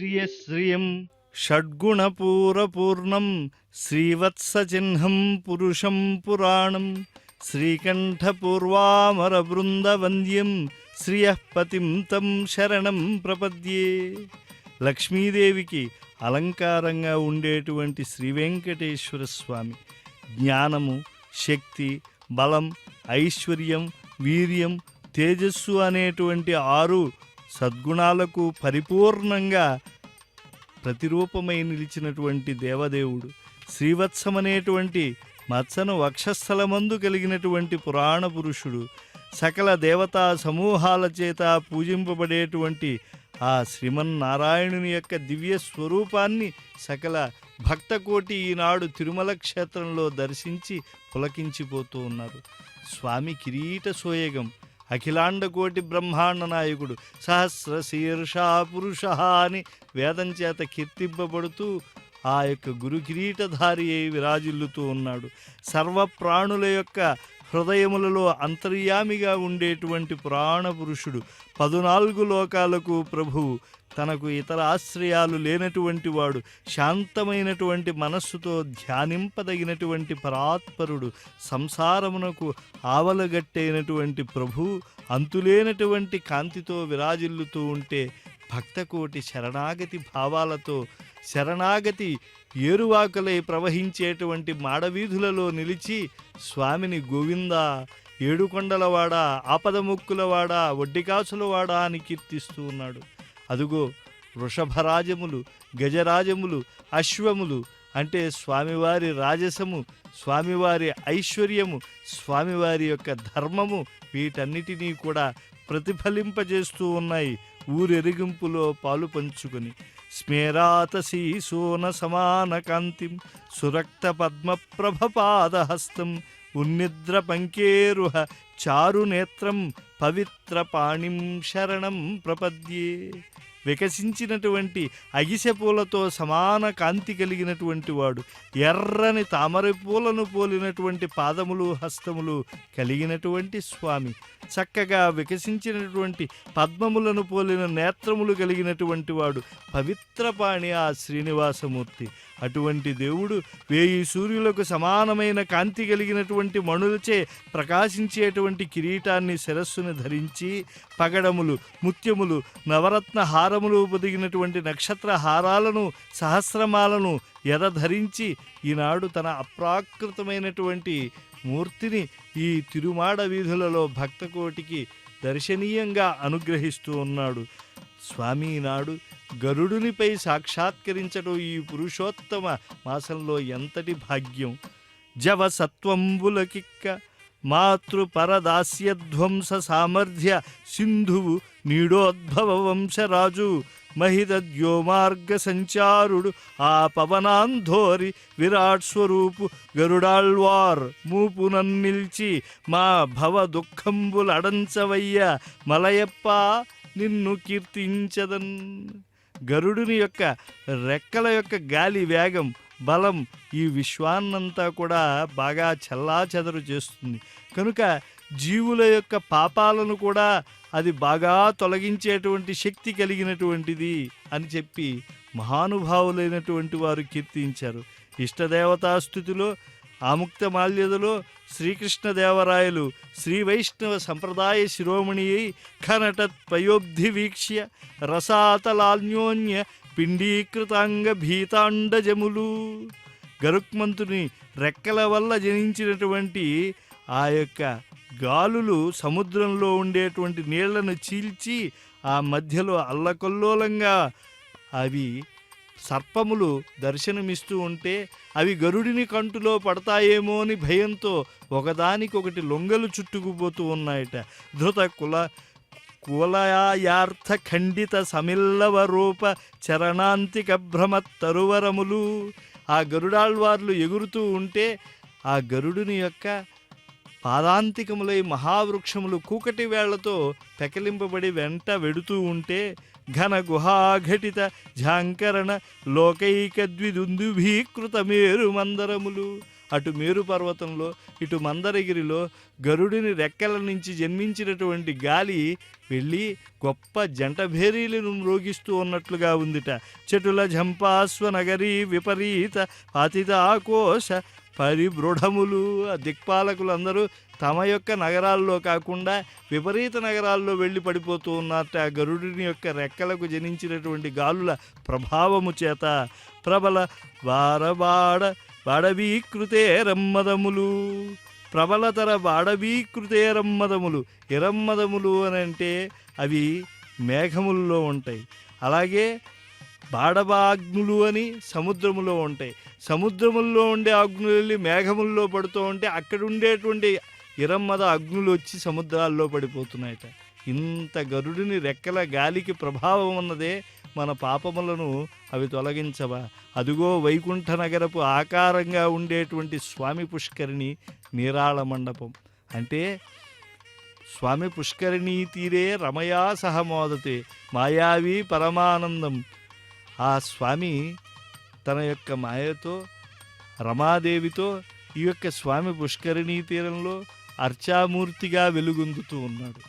శ్రియం షడ్గుణపూరపూర్ణం శ్రీవత్సచిహ్నం పురుషం పురాణం శ్రీకంఠపూర్వామరబృందవంద్యం శ్రియఃపతిం తం శరణం ప్రపద్యే. లక్ష్మీదేవికి అలంకారంగా ఉండేటువంటి శ్రీ వెంకటేశ్వర స్వామి జ్ఞానము, శక్తి, బలం, ఐశ్వర్యం, వీర్యం, తేజస్సు అనేటువంటి 6 సద్గుణాలకు పరిపూర్ణంగా ప్రతిరూపమై నిలిచినటువంటి దేవదేవుడు. శ్రీవత్సమనేటువంటి మత్సను వక్షస్థలమందు కలిగినటువంటి పురాణ పురుషుడు. సకల దేవతా సమూహాల చేత పూజింపబడేటువంటి ఆ శ్రీమన్నారాయణుని యొక్క దివ్య స్వరూపాన్ని సకల భక్తకోటి ఈనాడు తిరుమల క్షేత్రంలో దర్శించి పులకించిపోతూ ఉన్నారు. స్వామి కిరీట సోయగం, అఖిలాండకోటి బ్రహ్మాండ నాయకుడు, సహస్ర శీర్షా పురుష అని వేదం చేత కీర్తింపబడుతూ ఆ యొక్క గురు కిరీటధారి అయి విరాజిల్లుతూ ఉన్నాడు. సర్వప్రాణుల యొక్క హృదయములలో అంతర్యామిగా ఉండేటువంటి పురాణ పురుషుడు, 14 లోకాలకు ప్రభువు, తనకు ఇతర ఆశ్రయాలు లేనటువంటి వాడు, శాంతమైనటువంటి మనస్సుతో ధ్యానింపదగినటువంటి పరాత్పరుడు, సంసారమునకు ఆవలగట్టైనటువంటి ప్రభువు అంతులేనటువంటి కాంతితో విరాజిల్లుతూ ఉంటే భక్తకోటి శరణాగతి భావాలతో శరణాగతి ఏరువాకలై ప్రవహించేటువంటి మాడవీధులలో నిలిచి స్వామిని గోవిందా, ఏడుకొండలవాడా, ఆపదముక్కులవాడా, వడ్డికాసులవాడా అని కీర్తిస్తూ ఉన్నాడు. అదుగో వృషభరాజములు, గజరాజములు, అశ్వములు అంటే స్వామివారి రాజసము, స్వామివారి ఐశ్వర్యము, స్వామివారి యొక్క ధర్మము వీటన్నిటినీ కూడా ప్రతిఫలింపజేస్తూ ఉన్నాయి. ఊరెరిగింపులో పాలు పంచుకొని స్మేరాతశీసోన సమాన కాంతిం సురక్త పద్మప్రభపాదహస్తం ఉన్నిద్ర పంకేరుహ చారునేత్రం పవిత్ర పాణిం శరణం ప్రపద్యే. వికసించినటువంటి అగిసె పూలతో సమాన కాంతి కలిగినటువంటి వాడు, ఎర్రని తామర పూలను పోలినటువంటి పాదములు, హస్తములు కలిగినటువంటి స్వామి, చక్కగా వికసించినటువంటి పద్మములను పోలిన నేత్రములు కలిగినటువంటి వాడు, పవిత్రపాణి ఆ శ్రీనివాసమూర్తి. అటువంటి దేవుడు 1000 సూర్యులకు సమానమైన కాంతి కలిగినటువంటి మణులచే ప్రకాశించేటువంటి కిరీటాన్ని శిరస్సును ధరించి, పగడములు, ముత్యములు, నవరత్న హారములు పొదిగినటువంటి నక్షత్ర హారాలను, సహస్రమాలను ధరించి ఈనాడు తన అప్రాకృతమైనటువంటి మూర్తిని ఈ తిరుమాడ వీధులలో భక్తకోటికి దర్శనీయంగా అనుగ్రహిస్తూ ఉన్నాడు. స్వామి నాడు గరుడునిపై సాక్షాత్కరించడం ఈ పురుషోత్తమ మాసంలో ఎంతటి భాగ్యం. జవసత్వంబులకిక్క మాతృపరదాస్యధ్వంస సామర్థ్య సింధువు నీడోద్భవ వంశరాజు మహితద్యోమార్గ సంచారుడు ఆ పవనాంధోరి విరాట్ స్వరూపు గరుడాళ్వార్ మూపునన్నిల్చి మా భవ దుఃఖంబులడంచవయ్య మలయప్ప నిన్ను కీర్తించదన్. గరుడుని యొక్క రెక్కల యొక్క గాలి వేగం, బలం ఈ విశ్వాన్నంతా కూడా బాగా చెల్లాచెదరు చేస్తుంది. కనుక జీవుల యొక్క పాపాలను కూడా అది బాగా తొలగించేటువంటి శక్తి కలిగినటువంటిది అని చెప్పి మహానుభావులైనటువంటి వారు కీర్తించారు. ఇష్టదేవతాస్థుతిలో ఆముక్త మాల్యదలో శ్రీకృష్ణదేవరాయలు శ్రీ వైష్ణవ సంప్రదాయ శిరోమణి అయి ఖనటత్పయోబ్ధి వీక్ష్య రసాతలాన్యోన్య పిండీకృతాంగ భీతాండజములు. గరుక్మంతుని రెక్కల వల్ల జనించినటువంటి ఆ యొక్క గాలులు సముద్రంలో ఉండేటువంటి నీళ్లను చీల్చి ఆ మధ్యలో అల్లకల్లోలంగా అవి సర్పములు దర్శనమిస్తూ ఉంటే అవి గరుడిని కంటులో పడతాయేమో అని భయంతో ఒకదానికొకటి లొంగలు చుట్టుకుపోతూ ఉన్నాయట. ధృత కులయార్థ ఖండిత సమిల్లవ రూప చరణాంతిక భ్రమత్తరువరములు. ఆ గరుడాళ్వార్లు ఎగురుతూ ఉంటే ఆ గరుడుని యొక్క పాదాంతికములై మహావృక్షములు కూకటి వేళ్లతో పెకలింపబడి వెంట వెడుతూ ఉంటే ఘన గుహాఘటిత ఝాంకరణ లోకైక ద్విదుందుభీకృత మేరు మందరములు. అటు మేరు పర్వతంలో ఇటు మందరగిరిలో గరుడిని రెక్కల నుంచి జన్మించినటువంటి గాలి వెళ్ళి గొప్ప జంట భేరీలను మ్రోగిస్తూ ఉన్నట్లుగా ఉందిట. చెటుల ఝంపాస్వ నగరీ విపరీత పాతితాకోశ పరిబృఢములు. ఆ దిక్పాలకులందరూ తమ యొక్క నగరాల్లో కాకుండా విపరీత నగరాల్లో వెళ్ళి పడిపోతూ ఉన్నట్ట ఆ గరుడిని యొక్క రెక్కలకు జనించినటువంటి గాలుల ప్రభావము చేత. ప్రబల బాడవీకృతే రమ్మదములు. ప్రబలతర బాడవీకృతే రమ్మదములు. ఎరమ్మదములు అని అంటే అవి మేఘముల్లో ఉంటాయి. అలాగే బాడవాగ్నులు అని సముద్రములో ఉంటాయి. సముద్రముల్లో ఉండే అగ్నులు వెళ్ళి మేఘముల్లో పడుతూ ఉంటే అక్కడ ఉండేటువంటి ఇరమ్మద అగ్నులు వచ్చి సముద్రాల్లో పడిపోతున్నాయట. ఇంత గరుడిని రెక్కల గాలికి ప్రభావం ఉన్నదే మన పాపములను అవి తొలగించవా? అదిగో వైకుంఠ నగరపు ఆకారంగా ఉండేటువంటి స్వామి పుష్కరిణి నీరాళ మండపం అంటే స్వామి పుష్కరిణీ తీరే రమయా సహమోదతే మాయావి పరమానందం. ఆ స్వామి తన యొక్క మాయతో రమాదేవితో ఈ యొక్క స్వామి పుష్కరిణీ తీరంలో అర్చామూర్తిగా వెలుగొందుతూ ఉన్నాడు.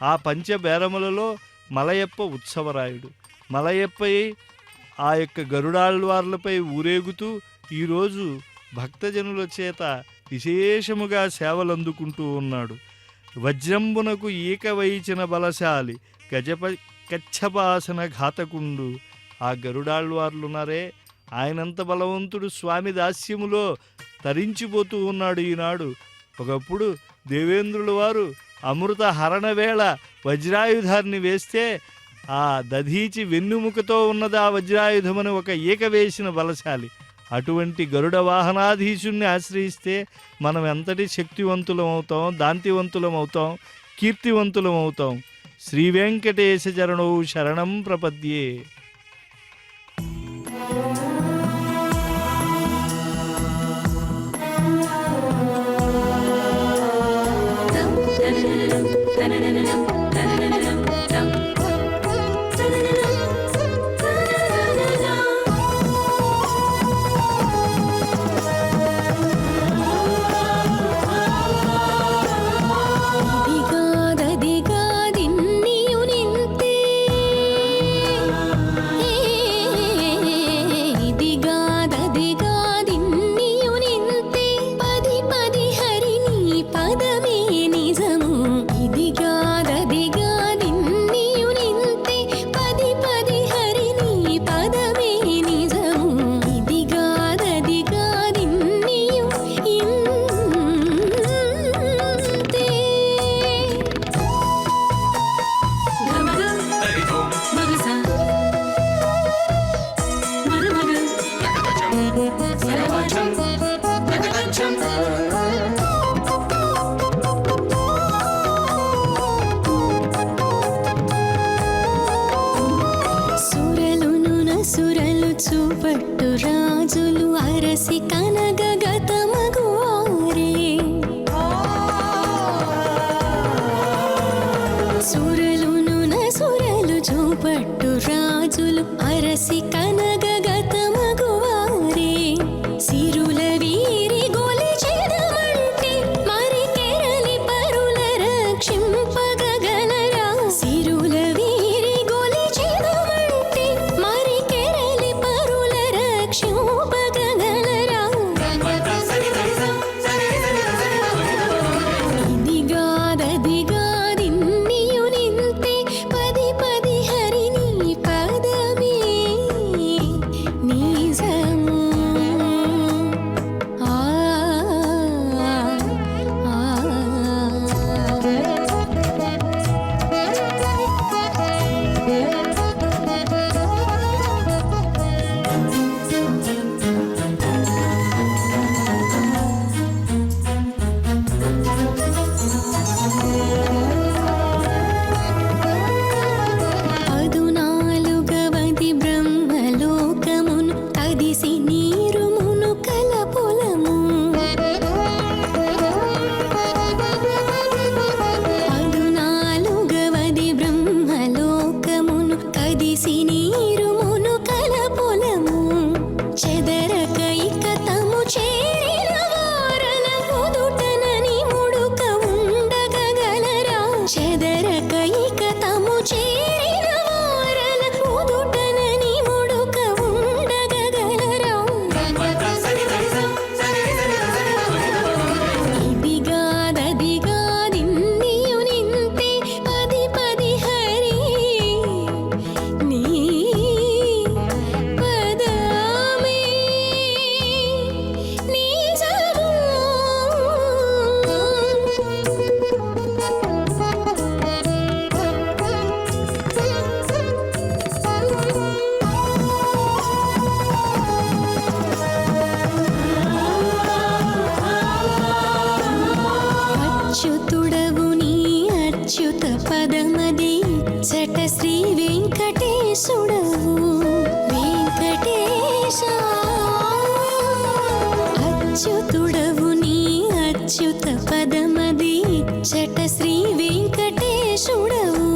ఆ పంచబేరములలో మలయప్ప ఉత్సవరాయుడు. మలయప్పై ఆ యొక్క గరుడాళ్వార్లపై ఊరేగుతూ ఈరోజు భక్తజనుల చేత విశేషముగా సేవలందుకుంటూ ఉన్నాడు. వజ్రంబునకు ఈక వైచిన బలశాలి కచ్చపాసన ఘాతకుండు. ఆ గరుడాళ్వార్లున్నారే ఆయనంత బలవంతుడు స్వామి దాస్యములో తరించిపోతూ ఉన్నాడు ఈనాడు. ఒకప్పుడు దేవేంద్రుల వారు అమృత హరణ వేళ వజ్రాయుధాన్ని వేస్తే ఆ దధీచి వెన్నుముకతో ఉన్నది ఆ వజ్రాయుధమని ఒక ఈక వేసిన బలశాలి. అటువంటి గరుడ వాహనాధీశుణ్ణి ఆశ్రయిస్తే మనం ఎంతటి శక్తివంతులం అవుతాం, దాంతివంతులం అవుతాం, కీర్తివంతులం అవుతాం. శ్రీ వెంకటేశ చరణౌ శరణం ప్రపద్యే. సురలు చూపట్టు రాజులు అరసి కనగగతమగువారే. సురలును నసురలు చూపట్టు రాజులు అరసి కనగగతమగువారే. సిరుల వీరి గొలిచెదమంటే మరి కెరలి పరుల రక్షింపగలరా. సిరుల వీరి గొలిచెదమంటే మరి కెరలి పరుల రక్షింపగలరా. ఇదిగాదదిగాదిన్నియు నింతే పది పది హరిని పదమే. వెంకటేశుడవు వెంకటేశ అచ్యుతుడవు నీ అచ్యుత పదమది చట శ్రీ వెంకటేశుడవు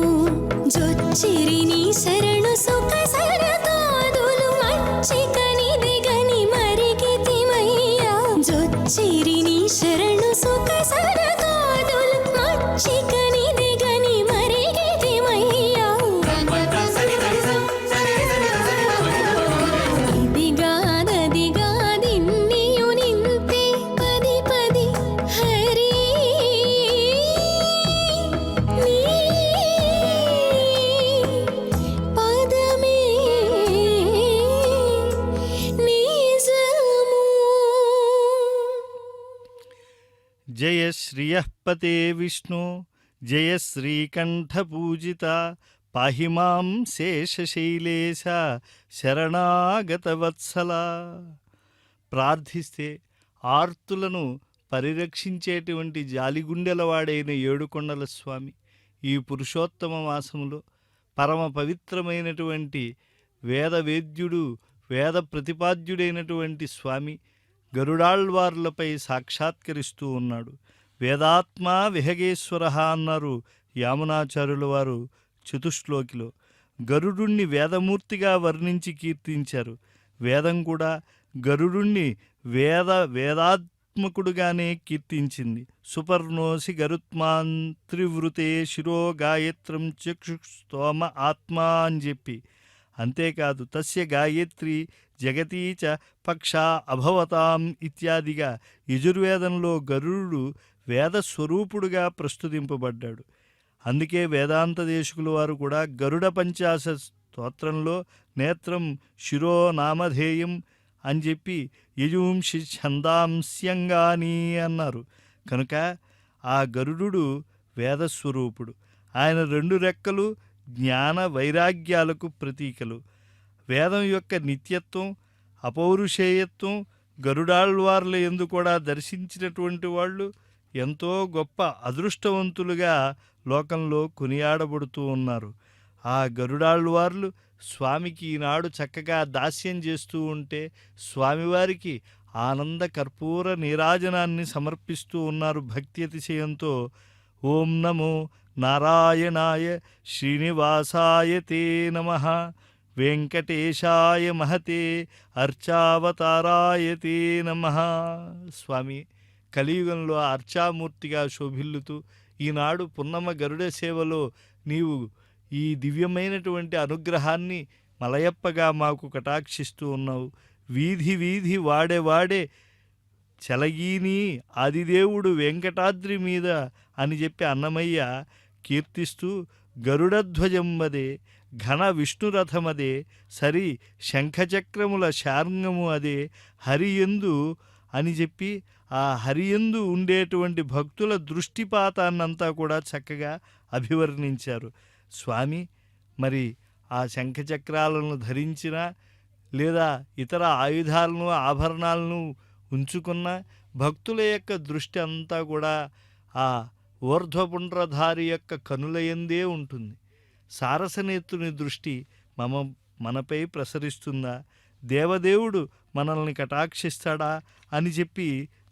జొచ్చిరి నీ శరణు సుఖ సరదాదులు మచ్చికని దిగని మరిగితిమయ్యా జొచ్చిరి నీ శరణు సుఖ సరదాదులు మచ్చికని దిగని మరిగితిమయ్యా ఇదిగాదదిగాదిన్నియు నింతే పది పది హరి నీ పదమే నిజము. జయ శ్రియఃపతే విష్ణు జయ శ్రీకంఠపూజిత పాహి మాం శేషశైలేశ శరణాగతవత్సల. ప్రార్థిస్తే ఆర్తులను పరిరక్షించేటువంటి జాలిగుండెలవాడైన ఏడుకొండల స్వామి ఈ పురుషోత్తమ మాసములో పరమ పవిత్రమైనటువంటి వేదవేద్యుడు వేద ప్రతిపాద్యుడైనటువంటి స్వామి గరుడాళ్వార్లపై సాక్షాత్కరిస్తూ ఉన్నాడు. వేదాత్మ విహగేశ్వర అన్నారు యామునాచార్యుల వారు చతుశ్లోకిలో. గరుడుణ్ణి వేదమూర్తిగా వర్ణించి కీర్తించారు. వేదం కూడా గరుడుణ్ణి వేదాత్మకుడుగానే కీర్తించింది. సుపర్ణోసి గరుత్మాన్ త్రివృతే శిరో గాయత్రం చక్షుస్తోమ ఆత్మా అని చెప్పి. అంతేకాదు తస్య గాయత్రి జగతీ చ పక్ష అభవతాం ఇత్యాదిగా యజుర్వేదంలో గరుడు వేదస్వరూపుడుగా ప్రస్తుతింపబడ్డాడు. అందుకే వేదాంత దేశకుల వారు కూడా గరుడ పంచాశ స్తోత్రంలో నేత్రం శిరో నామధేయం అని చెప్పి యజుంషి ఛందాంస్యంగాని అన్నారు. కనుక ఆ గరుడు వేదస్వరూపుడు. ఆయన రెండు రెక్కలు జ్ఞాన వైరాగ్యాలకు ప్రతీకలు. వేదం యొక్క నిత్యత్వం అపౌరుషేయత్వం గరుడాళ్వార్ల యందు కూడా దర్శించినటువంటి వాళ్ళు ఎంతో గొప్ప అదృష్టవంతులుగా లోకంలో కొనియాడబడుతూ ఉన్నారు. ఆ గరుడాళ్వార్లు స్వామికి ఈనాడు చక్కగా దాస్యం చేస్తూ ఉంటే స్వామివారికి ఆనంద కర్పూర నీరాజనాన్ని సమర్పిస్తూ ఉన్నారు భక్తి అతిశయంతో. ఓం నమో నారాయణాయ శ్రీనివాసాయ తే నమః వెంకటేశాయ మహతే అర్చావతారాయ తే నమః. స్వామి కలియుగంలో అర్చామూర్తిగా శోభిల్లుతూ ఈనాడు పున్నమ గరుడ సేవలో నీవు ఈ దివ్యమైనటువంటి అనుగ్రహాన్ని మలయప్పగా మాకు కటాక్షిస్తూ ఉన్నావు. వీధి వీధి వాడే చలగీని ఆదిదేవుడు వెంకటాద్రి మీద అని చెప్పి అన్నమయ్య కీర్తిస్తూ గరుడధ్వజం అదే ఘన విష్ణురథమదే సరి శంఖచక్రముల శార్ంగము అదే హరియందు అని చెప్పి ఆ హరియందు ఉండేటువంటి భక్తుల దృష్టిపాతాన్నంతా కూడా చక్కగా అభివర్ణించారు. స్వామి మరి ఆ శంఖచక్రాలను ధరించిన లేదా ఇతర ఆయుధాలను ఆభరణాలను ఉంచుకున్న భక్తుల యొక్క దృష్టి అంతా కూడా ఆ ఊర్ధ్వపుండ్రధారి యొక్క కనులయందే ఉంటుంది. సారసనేత్రుని దృష్టి మనపై ప్రసరిస్తుందా, దేవదేవుడు మనల్ని కటాక్షిస్తాడా అని చెప్పి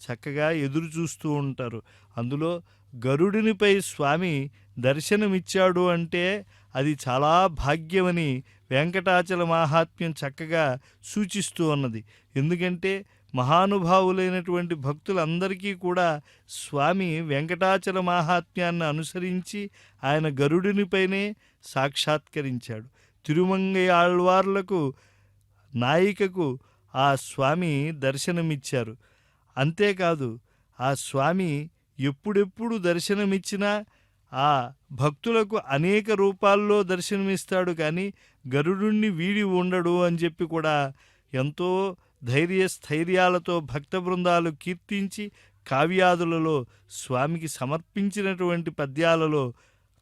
చక్కగా ఎదురు చూస్తూ ఉంటారు. అందులో గరుడినిపై స్వామి దర్శనమిచ్చాడు అంటే అది చాలా భాగ్యమని వెంకటాచల మహాత్మ్యం చక్కగా సూచిస్తూ ఉన్నది. ఎందుకంటే మహానుభావులైనటువంటి భక్తులందరికీ కూడా స్వామి వెంకటాచల మహాత్మ్యాన్ని అనుసరించి ఆయన గరుడినిపైనే సాక్షాత్కరించాడు. తిరుమంగై ఆళ్వార్లకు నాయికకు ఆ స్వామి దర్శనమిచ్చారు. అంతేకాదు ఆ స్వామి ఎప్పుడెప్పుడు దర్శనమిచ్చినా ఆ భక్తులకు అనేక రూపాల్లో దర్శనమిస్తాడు, కానీ గరుడుణ్ణి వీడి ఉండడు అని చెప్పి కూడా ఎంతో ధైర్యస్థైర్యాలతో భక్త బృందాలు కీర్తించి కావ్యాదులలో స్వామికి సమర్పించినటువంటి పద్యాలలో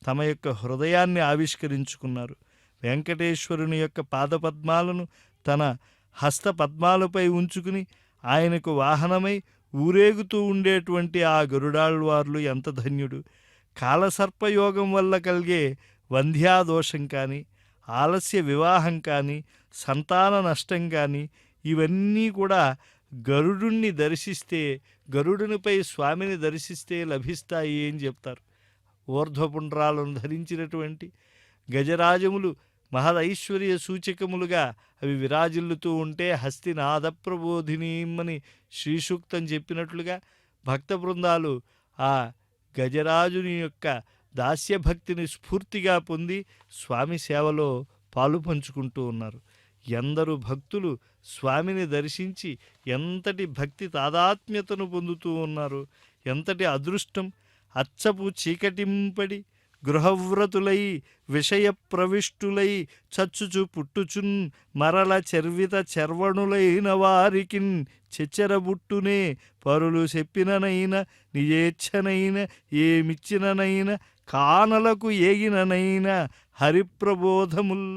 తమ యొక్క హృదయాన్ని ఆవిష్కరించుకున్నారు. వెంకటేశ్వరుని యొక్క పాదపద్మాలను తన హస్తపద్మాలపై ఉంచుకుని ఆయనకు వాహనమై ఊరేగుతూ ఉండేటువంటి ఆ గరుడాళ్వార్లు ఎంత ధన్యుడు. కాలసర్పయోగం వల్ల కలిగే వంధ్యాదోషం కానీ ఆలస్య వివాహం కానీ సంతాన నష్టం కానీ ఇవన్నీ కూడా గరుడుణ్ణి దర్శిస్తే, గరుడునిపై స్వామిని దర్శిస్తే లభిస్తాయి అని చెప్తారు. ఊర్ధ్వపుండ్రాలను ధరించినటువంటి గజరాజములు మహదైశ్వర్య సూచకములుగా అవి విరాజిల్లుతూ ఉంటే హస్తినాద ప్రబోధినీమని శ్రీసూక్తం చెప్పినట్లుగా భక్త బృందాలు ఆ గజరాజుని యొక్క దాస్యభక్తిని స్ఫూర్తిగా పొంది స్వామి సేవలో పాలు పంచుకుంటూ ఉన్నారు. ఎందరు భక్తులు స్వామిని దర్శించి ఎంతటి భక్తి తాదాత్మ్యతను పొందుతూ ఉన్నారు. ఎంతటి అదృష్టం. అచ్చపు చీకటింపడి గృహవ్రతులై విషయ ప్రవిష్టులై చచ్చుచు పుట్టుచున్ మరల చర్విత చర్వణులైన వారికిన్ చెచ్చరబుట్టునే పరులు చెప్పిననైన నిజేచ్ఛనైన ఏమిచ్చిననైన కానలకు ఏగిననైన హరిప్రబోధముల్.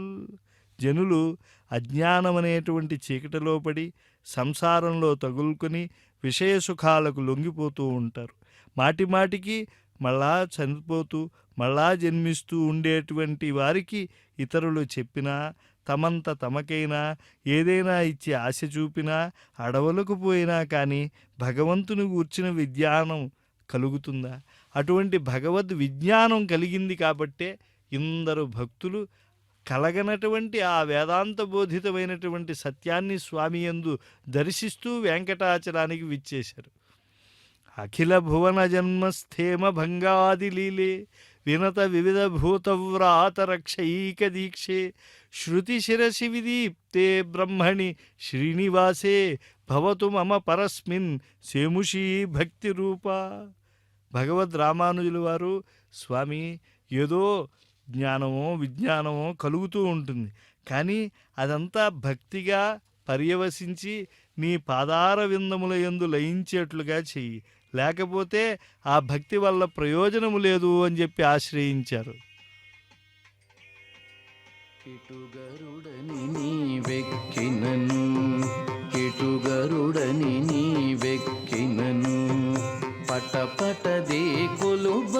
జనులు అజ్ఞానమనేటువంటి చీకటిలో పడి సంసారంలో తగులుకొని విషయసుఖాలకు లొంగిపోతూ ఉంటారు. మాటిమాటికి మళ్ళా చనిపోతూ మళ్ళా జన్మిస్తూ ఉండేటువంటి వారికి ఇతరులు చెప్పినా, తమంత తమకైనా ఏదైనా ఇచ్చి ఆశ చూపినా, అడవులకు పోయినా కానీ భగవంతుని గూర్చిన విజ్ఞానం కలుగుతుందా? అటువంటి భగవద్ విజ్ఞానం కలిగింది కాబట్టే ఇందరు భక్తులు కలగనటువంటి ఆ వేదాంత బోధితమైనటువంటి సత్యాన్ని స్వామి యందు దర్శిస్తూ వెంకటాచలానికి విచ్చేశారు. అఖిల భువన జన్మస్థేమ భంగాది లీలే వినత వివిధ భూతవ్రాత రక్షైక దీక్షే శృతి శిరసి విదీప్తే బ్రహ్మణి శ్రీనివాసే భవతు మమ పరస్మిన్ సేముషీ భక్తి రూపా. భగవద్ రామానుజుల వారు స్వామి ఏదో జ్ఞానమో విజ్ఞానమో కలుగుతూ ఉంటుంది, కానీ అదంతా భక్తిగా పర్యవసించి నీ పాదార విందముల యందు లయించేట్లుగా చెయ్యి, లేకపోతే ఆ భక్తి వల్ల ప్రయోజనము లేదు అని చెప్పి ఆశ్రయించారు. కిటుగరుడని నీ వెక్కినను, కిటుగరుడని నీ వెక్కినను, పటపటదే కొలుబ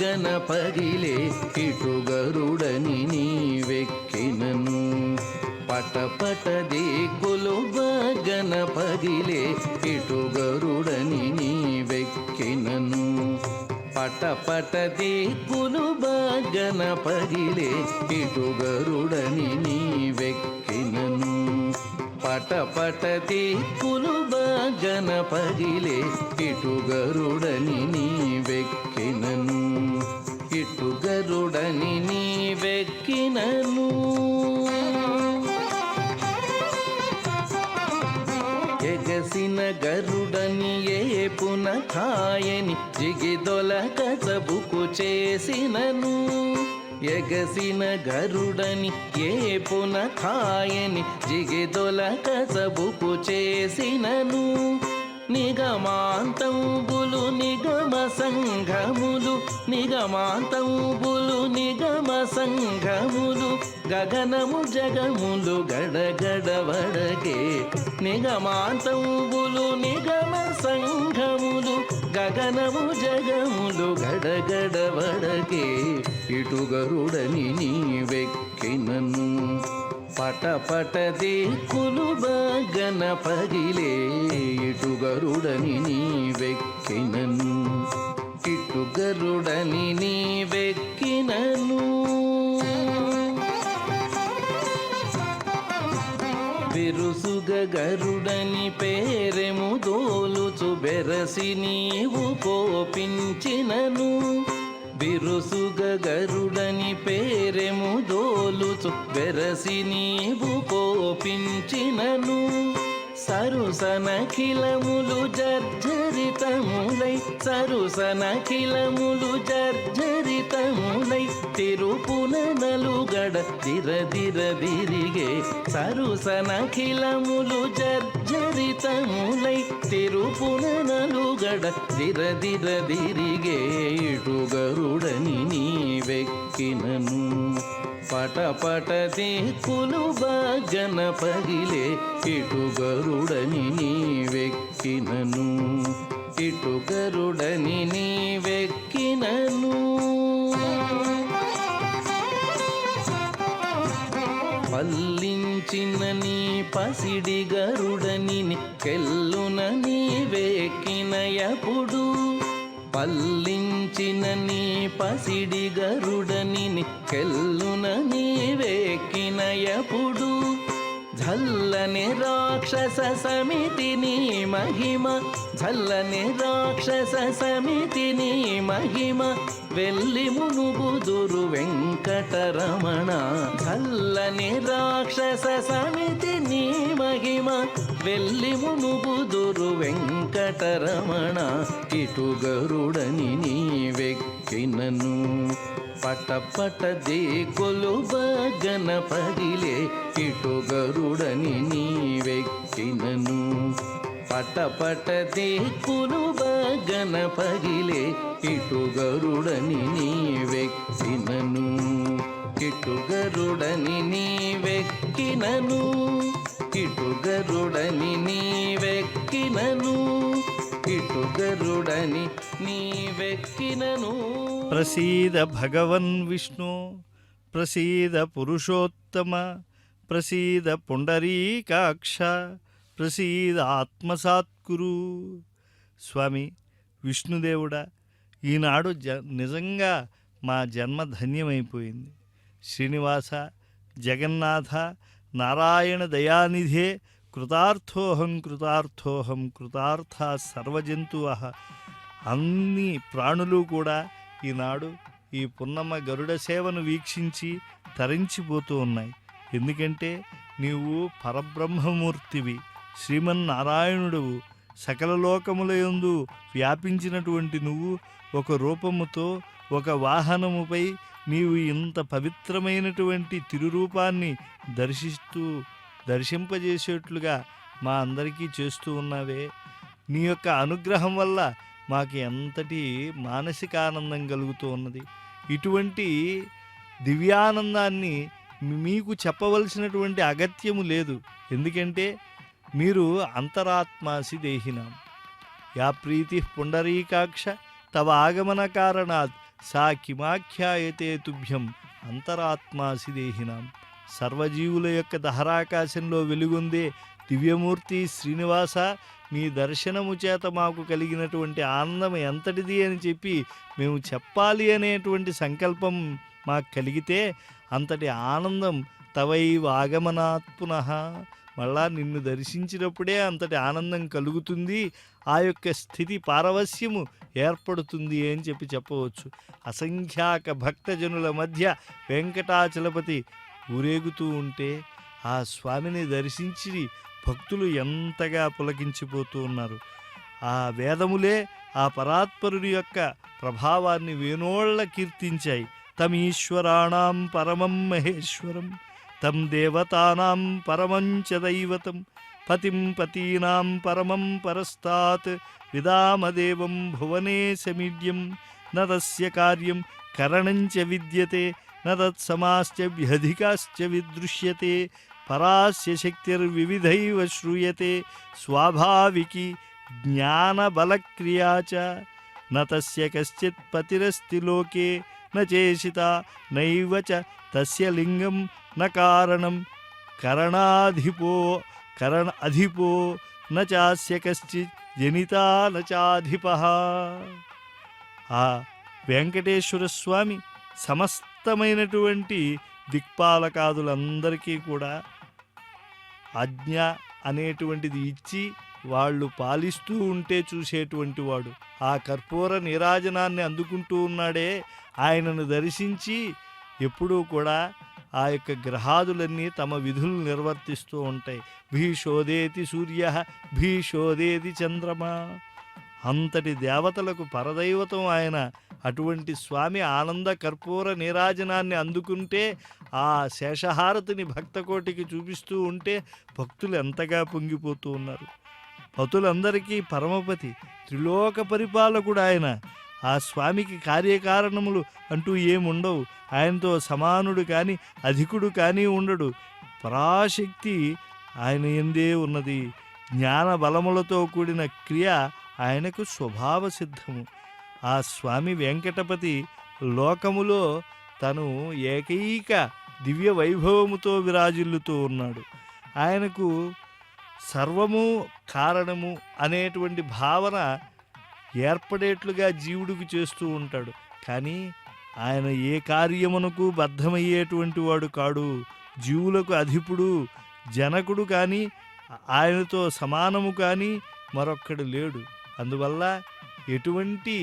గణపరిలే కిటుగరుడని నీ వెక్కినను, పటపటదే కొలుబ గణపరిలే కిటుగరుడని నీ వెక్కినను, పటపటదే కొలుబ గణపరిలే కిటుగరుడని నీ వెక్కినను, పటపటదే కొలుబ గణపరిలే కిటుగరుడని నీ వెక్కినను, కిటుగరుడని నీ వెక్కినను. ఎగసిన గరుడని ఏ పునఃాయని జిగిదొలక చబుకు చేసినను, ఎగసిన గరుడని ఏ పునఃాయని జిగిదొలక చబుకు చేసినను, నిగమాంతంబులు నిగమ సంఘములు, నిగమాంతంబులు నిగమ సంఘములు, గగనము జగములు గడగడవడగే, నిగమాంతంబులు నిగమ సంఘములు, గగనము జగములు గడగడవడగే, ఇటుగరుడని నీ వెక్కినను, పటపటదే కొలుబ గణపరిలే ఇటుగరుడని నీ వెక్కినను, ఇటుగరుడని నీ వెక్కినను. బిరుసుగ గరుడని పేరెము దోలుచు బెరసి నీవు కోపించినను, బిరుసుగ గరుడని పేరెము దోలుచు బెరసి నీవు కోపించినను, సరుసనఖిలములు జర్జరితములై, సరుసనఖిలములు జర్జరితములై, తిరుపున నలుగడ దిరదిరదిరిగే, సరుసనఖిలములు జర్జరితములై, తిరుపున నలుగడ దిరదిరదిరిగే, ఇటుగరుడని నీ వెక్కినను, పటపటదే కొలుబ గణపరిలే ఇటుగరుడని నీ వెక్కినను, ఇటుగరుడని నీ వెక్కినను. పల్లించిన నీ పసిడి గరుడని కెల్లున నీవెక్కినయపుడు పల్లించిన నీ పసిడి గరుడని కెల్లున నీవెక్కినయపుడు ఝల్లని రాక్షస సమితి నీ మహిమ ఝల్లని రాక్షస సమితి నీ మహిమ వెళ్ళి మునుగుదురు వెంకటరమణ ఝల్లని రాక్షస సమితి నీ మహిమ వెళ్ళి మునుగుదురు వెంకటరమణ ఇటు గరుడని నీవెక్కినను పట పట దేకొలు గణపదిలే ఇటు గరుడని నీవెక్కినను పట పట దేకులు గణపదిలే ఇటు గరుడని నీవెక్కినను ఇటు గరుడని నీవెక్కినను ఇటు గరుడని నీవెక్కినను ఇటు గరుడని నీవెక్కినను ప్రసీద భగవన్ విష్ణు ప్రసీద పురుషోత్తమ ప్రసీద పుండరీకాక్ష ప్రసీద ఆత్మసాత్కురు. స్వామి విష్ణుదేవుడా, ఈనాడు నిజంగా మా జన్మ ధన్యమైపోయింది. శ్రీనివాస, జగన్నాథ, నారాయణ దయానిధే కృతార్థోహం కృతార్థోహం కృతార్థ సర్వజంతువ. అన్ని ప్రాణులు కూడా ఈనాడు ఈ పున్నమ్మ గరుడ సేవను వీక్షించి తరించిపోతూ ఉన్నాయి. ఎందుకంటే నీవు పరబ్రహ్మమూర్తివి, శ్రీమన్నారాయణుడువు, సకల లోకములయందు వ్యాపించినటువంటి నువ్వు ఒక రూపముతో ఒక వాహనముపై నీవు ఇంత పవిత్రమైనటువంటి తిరురూపాన్ని దర్శింపజేసేట్లుగా మా అందరికీ చేస్తూ ఉన్నావే. నీ యొక్క అనుగ్రహం వల్ల మాకు ఎంతటి మానసిక ఆనందం కలుగుతూ ఉన్నది. ఇటువంటి దివ్యానందాన్ని మీకు చెప్పవలసినటువంటి అగత్యము లేదు. ఎందుకంటే మీరు అంతరాత్మాసి దేహినాం. యా ప్రీతి పుండరీకాక్ష తవ ఆగమన కారణాత్ సా కిమాఖ్యాయతే తుభ్యం అంతరాత్మాసి దేహినాం. సర్వజీవుల యొక్క దహరాకాశంలో వెలుగొందే దివ్యమూర్తి శ్రీనివాస, మీ దర్శనము చేత మాకు కలిగినటువంటి ఆనందం ఎంతటిది అని చెప్పి మేము చెప్పాలి అనేటువంటి సంకల్పం మాకు కలిగితే అంతటి ఆనందం తవైవ ఆగమనాత్ పునః, మళ్ళా నిన్ను దర్శించినప్పుడే అంతటి ఆనందం కలుగుతుంది, ఆ యొక్క స్థితి పారవస్యము ఏర్పడుతుంది అని చెప్పవచ్చు. అసంఖ్యాక భక్తజనుల మధ్య వెంకటాచలపతి ఊరేగుతూ ఉంటే ఆ స్వామిని దర్శించి భక్తులు ఎంతగా పులకించిపోతూ ఉన్నారు. ఆ వేదములే ఆ పరాత్పరుడి యొక్క ప్రభావాన్ని వేనోళ్ల కీర్తించాయి. తమీశ్వరాణం పరమం మహేశ్వరం తం దేవతానాం పరమం చ దైవతం పతిం పతీనాం పరమం పరస్తాత్ విదామదేవం భువనే సమీడ్యం న తస్య కార్యం కరణం చ విద్యతే న తత్సమాశ్చ వ్యధికాశ్చ విదృశ్యతే పరాస్య శక్తిర్వివిధైవ శ్రూయతే స్వాభావికి జ్ఞానబలక్రియా చ న తస్య కశ్చిత్ పతిరస్తి లోకే న చేసిత నైవ చ తస్య లింగం న కారణం అధిపో న చాస్య కశ్చిత్ జనితా న చాధిపః. ఆ వెంకటేశ్వర స్వామి సమస్తమైనటువంటి దిక్పాలకాదులందరికీ కూడా ఆజ్ఞ అనేటువంటిది ఇచ్చి వాళ్ళు పాలిస్తూ ఉంటే చూసేటువంటి వాడు. ఆ కర్పూర నీరాజనాన్ని అందుకుంటూ ఉన్నాడే, ఆయనను దర్శించి ఎప్పుడూ కూడా ఆ యొక్క గ్రహాదులన్నీ తమ విధులు నిర్వర్తిస్తూ ఉంటాయి. భీషోదేతి సూర్య భీషోదేతి చంద్రమా, అంతటి దేవతలకు పరదైవతం ఆయన. అటువంటి స్వామి ఆనంద కర్పూర నీరాజనాన్ని అందుకుంటే ఆ శేషహారతిని భక్తకోటికి చూపిస్తూ ఉంటే భక్తులు ఎంతగా పొంగిపోతూ ఉన్నారు. భక్తులందరికీ పరమపతి, త్రిలోక పరిపాలకుడు ఆయన. ఆ స్వామికి కార్యకారణములు అంటూ ఏముండవు. ఆయనతో సమానుడు కానీ అధికుడు కానీ ఉండడు. పరాశక్తి ఆయన యందే ఉన్నది. జ్ఞాన బలములతో కూడిన క్రియ ఆయనకు స్వభావ సిద్ధము. ఆ స్వామి వెంకటపతి లోకములో తను ఏకైక దివ్య వైభవముతో విరాజిల్లుతూ ఉన్నాడు. ఆయనకు సర్వము కారణము అనేటువంటి భావన ఏర్పడేట్లుగా జీవుడికి చేస్తూ ఉంటాడు. కానీ ఆయన ఏ కార్యమునకు బద్ధమయ్యేటువంటి వాడు కాడు. జీవులకు అధిపుడు, జనకుడు కానీ ఆయనతో సమానము కానీ మరొక్కడు లేడు. అందువల్ల ఎటువంటి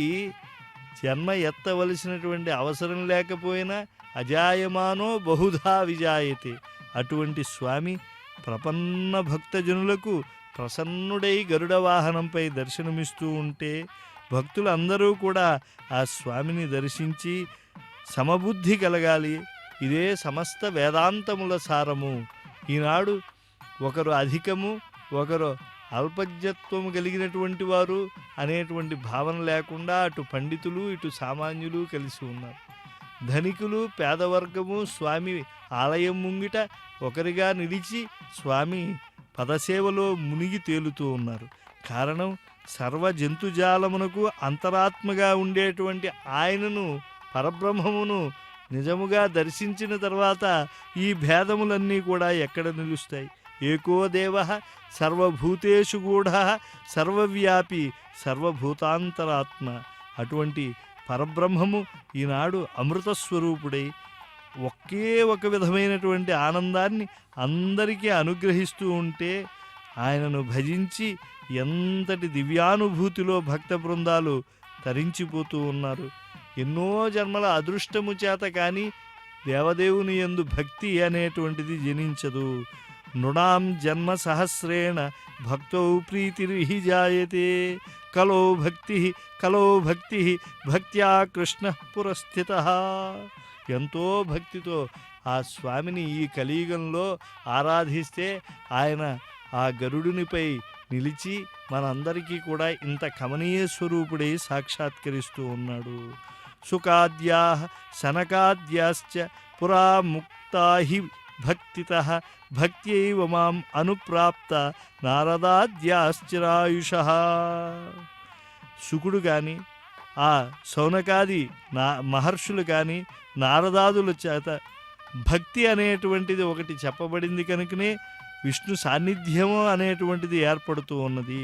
జన్మ ఎత్తవలసినటువంటి అవసరం లేకపోయినా అజాయమానో బహుధా విజాయతే. అటువంటి స్వామి ప్రపన్న భక్తజనులకు ప్రసన్నుడై గరుడ వాహనంపై దర్శనమిస్తూ ఉంటే భక్తులందరూ కూడా ఆ స్వామిని దర్శించి సమబుద్ధి కలగాలి. ఇదే సమస్త వేదాంతముల సారము. ఈనాడు ఒకరు అధికము, ఒకరు అల్పజ్ఞత్వము కలిగినటువంటి వారు అనేటువంటి భావన లేకుండా అటు పండితులు ఇటు సామాన్యులు కలిసి ఉన్నారు. ధనికులు పేదవర్గము స్వామి ఆలయం ముంగిట ఒకరిగా నిలిచి స్వామి పదసేవలో మునిగి తేలుతూ ఉన్నారు. కారణం సర్వ జంతుజాలమునకు అంతరాత్మగా ఉండేటువంటి ఆయనను, పరబ్రహ్మమును నిజముగా దర్శించిన తర్వాత ఈ భేదములన్నీ కూడా ఎక్కడ నిలుస్తాయి? ఏకో దేవః సర్వభూతేషు గూఢః సర్వవ్యాపి సర్వభూతాంతరాత్మ. అటువంటి పరబ్రహ్మము ఈనాడు అమృతస్వరూపుడై ఒకే ఒక విధమైనటువంటి ఆనందాన్ని అందరికీ అనుగ్రహిస్తూ ఉంటే ఆయనను భజించి ఎంతటి దివ్యానుభూతిలో భక్త బృందాలు తరించిపోతూ ఉన్నారు. ఎన్నో జన్మల అదృష్టము చేత కానీ దేవదేవుని యందు భక్తి అనేటువంటిది జనించదు. నృణాం జన్మ సహస్రేణ భక్తౌ ప్రీతిర్హి జాయతే. కలో భక్తి భక్త్యా కృష్ణ పురస్థితః. ఎంతో భక్తితో ఆ స్వామిని ఈ కలియుగంలో ఆరాధిస్తే ఆయన ఆ గరుడునిపై నిలిచి మనందరికీ కూడా ఇంత కమనీయ స్వరూపుడై సాక్షాత్కరిస్తూ ఉన్నాడు. సుఖాద్యా సనకాద్యాశ్చ పురా ముక్తా హి భక్తితః భక్త్యైవ మాం అనుప్రాప్త నారదాద్యాశ్చిరాయుషః. శుకుడు కానీ ఆ సౌనకాది మహర్షులు కానీ నారదాదుల చేత భక్తి అనేటువంటిది ఒకటి చెప్పబడింది కనుకనే విష్ణు సాన్నిధ్యము అనేటువంటిది ఏర్పడుతూ ఉన్నది.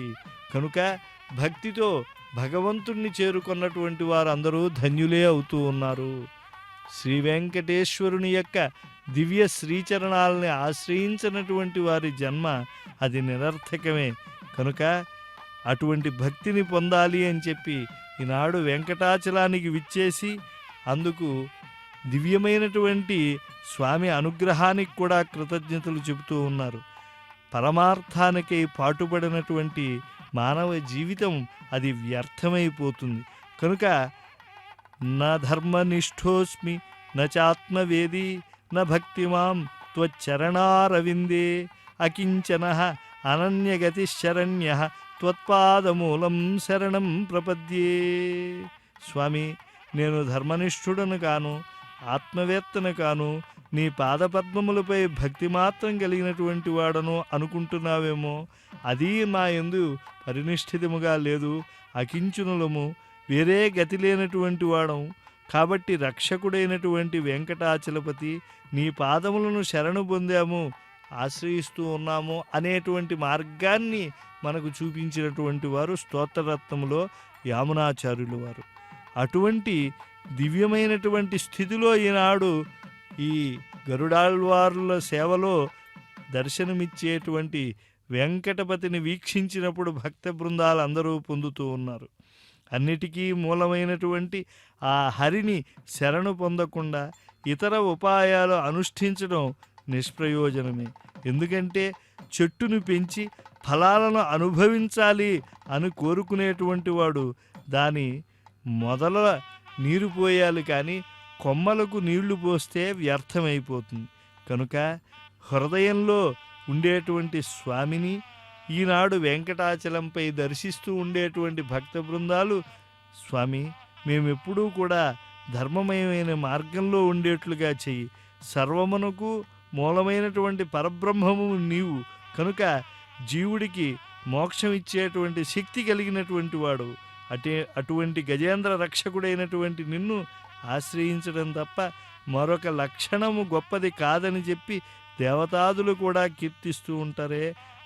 కనుక భక్తితో భగవంతుణ్ణి చేరుకున్నటువంటి వారు అందరూ ధన్యులే అవుతూ ఉన్నారు. శ్రీ వెంకటేశ్వరుని యొక్క దివ్య శ్రీచరణాలని ఆశ్రయించినటువంటి వారి జన్మ అది నిరర్థకమే. కనుక అటువంటి భక్తిని పొందాలి అని చెప్పి ఈనాడు వెంకటాచలానికి విచ్చేసి అందుకు దివ్యమైనటువంటి స్వామి అనుగ్రహానికి కూడా కృతజ్ఞతలు చెబుతూ ఉన్నారు. పరమార్థానికై పాటుపడినటువంటి మానవ జీవితం అది వ్యర్థమైపోతుంది. కనుక నా ధర్మనిష్ఠోస్మి నాత్మవేది నా భక్తిమాం త్వచ్చరణారవిందే అకించనః అనన్యగతిశరణ్యః త్వత్పాదమూలం శరణం ప్రపద్యే. స్వామి, నేను ధర్మనిష్ఠుడను కాను, ఆత్మవేత్తను కాను, నీ పాదపద్మములపై భక్తి మాత్రం కలిగినటువంటి వాడను అనుకుంటున్నావేమో. అది నా యందు పరినిష్ఠితముగా లేదు. అకించునులము, వేరే గతి లేనటువంటి వాడం. కాబట్టి రక్షకుడైనటువంటి వెంకటాచలపతి నీ పాదములను శరణు పొందాము, ఆశ్రయిస్తూ ఉన్నాము అనేటువంటి మార్గాన్ని మనకు చూపించినటువంటి వారు స్తోత్రరత్నములో యామునాచార్యులు వారు. అటువంటి దివ్యమైనటువంటి స్థితిలో ఈనాడు ఈ గరుడాళ్వారుల సేవలో దర్శనమిచ్చేటువంటి వెంకటపతిని వీక్షించినప్పుడు భక్త బృందాలు అందరూ పొందుతూ ఉన్నారు. అన్నిటికీ మూలమైనటువంటి ఆ హరిని శరణు పొందకుండా ఇతర ఉపాయాలు అనుష్ఠించడం నిష్ప్రయోజనమే. ఎందుకంటే చెట్టును పెంచి ఫలాలను అనుభవించాలి అని కోరుకునేటువంటి వాడు దాని మొదల నీరు పోయాలి, కానీ కొమ్మలకు నీళ్లు పోస్తే వ్యర్థమైపోతుంది. కనుక హృదయంలో ఉండేటువంటి స్వామిని ఈనాడు వెంకటాచలంపై దర్శిస్తూ ఉండేటువంటి భక్త బృందాలు, స్వామి మేమెప్పుడూ కూడా ధర్మమయమైన మార్గంలో ఉండేట్లుగా చెయ్యి. సర్వమునకు మూలమైనటువంటి పరబ్రహ్మము నీవు కనుక జీవుడికి మోక్షం ఇచ్చేటువంటి శక్తి కలిగినటువంటి వాడు. అటువంటి గజేంద్ర రక్షకుడైనటువంటి నిన్ను ఆశ్రయించడం తప్ప మరొక లక్షణము గొప్పది కాదని చెప్పి దేవతాదులు కూడా కీర్తిస్తూ ఉంటారే,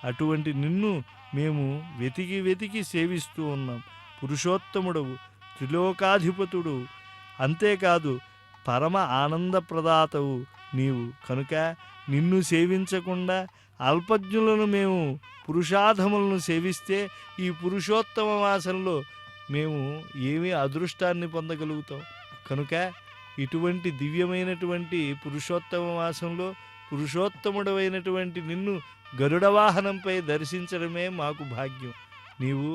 అటువంటి నిన్ను మేము వెతికి వెతికి సేవిస్తూ ఉన్నాం. పురుషోత్తముడవు, త్రిలోకాధిపతుడు, అంతేకాదు పరమ ఆనందప్రదాతవు నీవు. కనుక నిన్ను సేవించకుండా అల్పజ్ఞులను మేము పురుషాధములను సేవిస్తే ఈ పురుషోత్తమ మాసంలో మేము ఏమి అదృష్టాన్ని పొందగలుగుతాం? కనుక ఇటువంటి దివ్యమైనటువంటి పురుషోత్తమ మాసంలో పురుషోత్తముడమైనటువంటి నిన్ను గరుడ వాహనంపై దర్శించడమే మాకు భాగ్యం. నీవు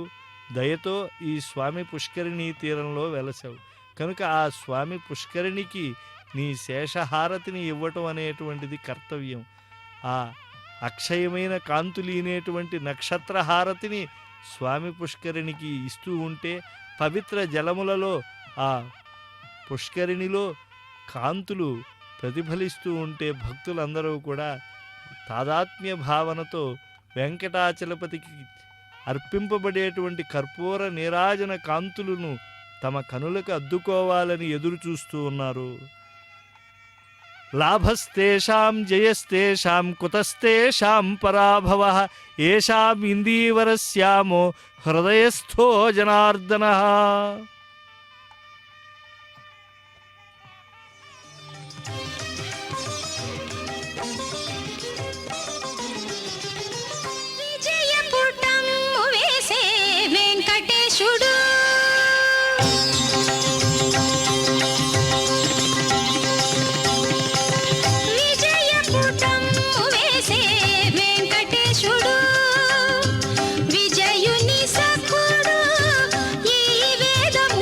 దయతో ఈ స్వామి పుష్కరిణీ తీరంలో వెలసావు కనుక ఆ స్వామి పుష్కరిణికి నీ శేషహారతిని ఇవ్వటం అనేటువంటిది కర్తవ్యం. ఆ అక్షయమైన కాంతులీనేటువంటి నక్షత్రహారతిని స్వామి పుష్కరిణికి ఇస్తూ ఉంటే పవిత్ర జలములలో ఆ పుష్కరిణిలో కాంతులు ప్రతిఫలిస్తూ ఉంటే భక్తులందరూ కూడా తాదాత్మ్య భావనతో వెంకటాచలపతికి అర్పింపబడేటువంటి కర్పూర నీరాజన కాంతులను తమ కనులకు అద్దుకోవాలని ఎదురు చూస్తూ ఉన్నారు. లాభస్తేషాం జయస్తేషాం కుతస్తేషాం పరాభవః ఏషాం ఇందీవరస్యామో హృదయస్థో జనార్దనః. విజయపుటము వేసే వెంకటేశుడు విజయపుటము వేసే వెంకటేశుడు విజయుని సఖుడు ఈ వేదము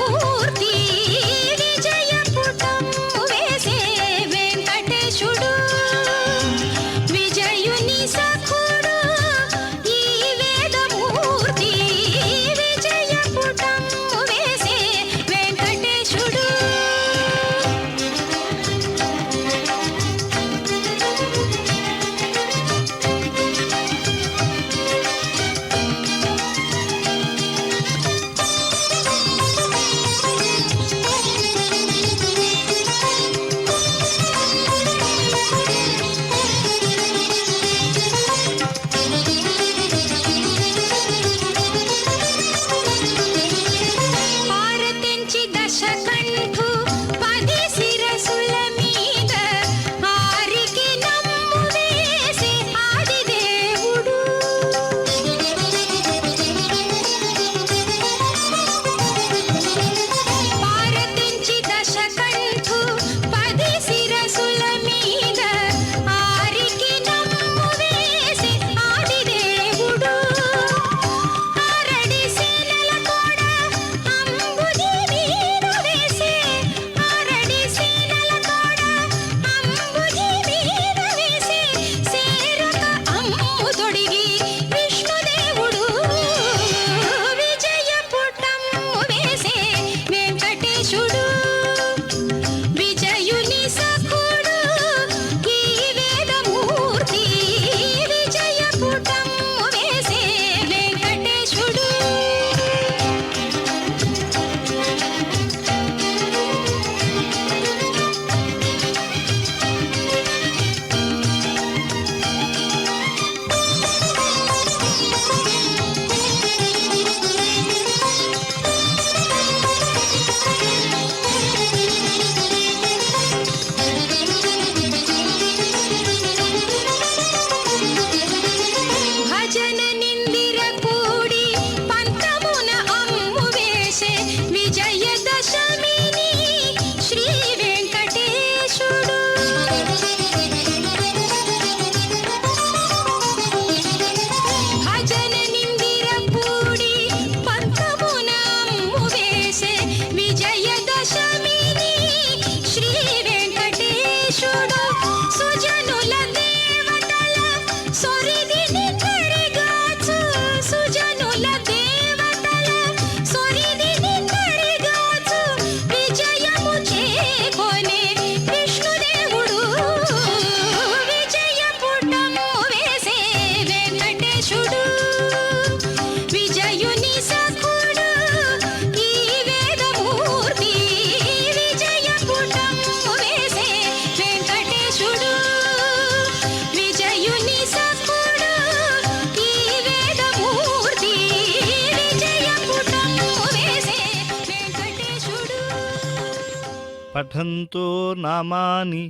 పఠంతో నామాని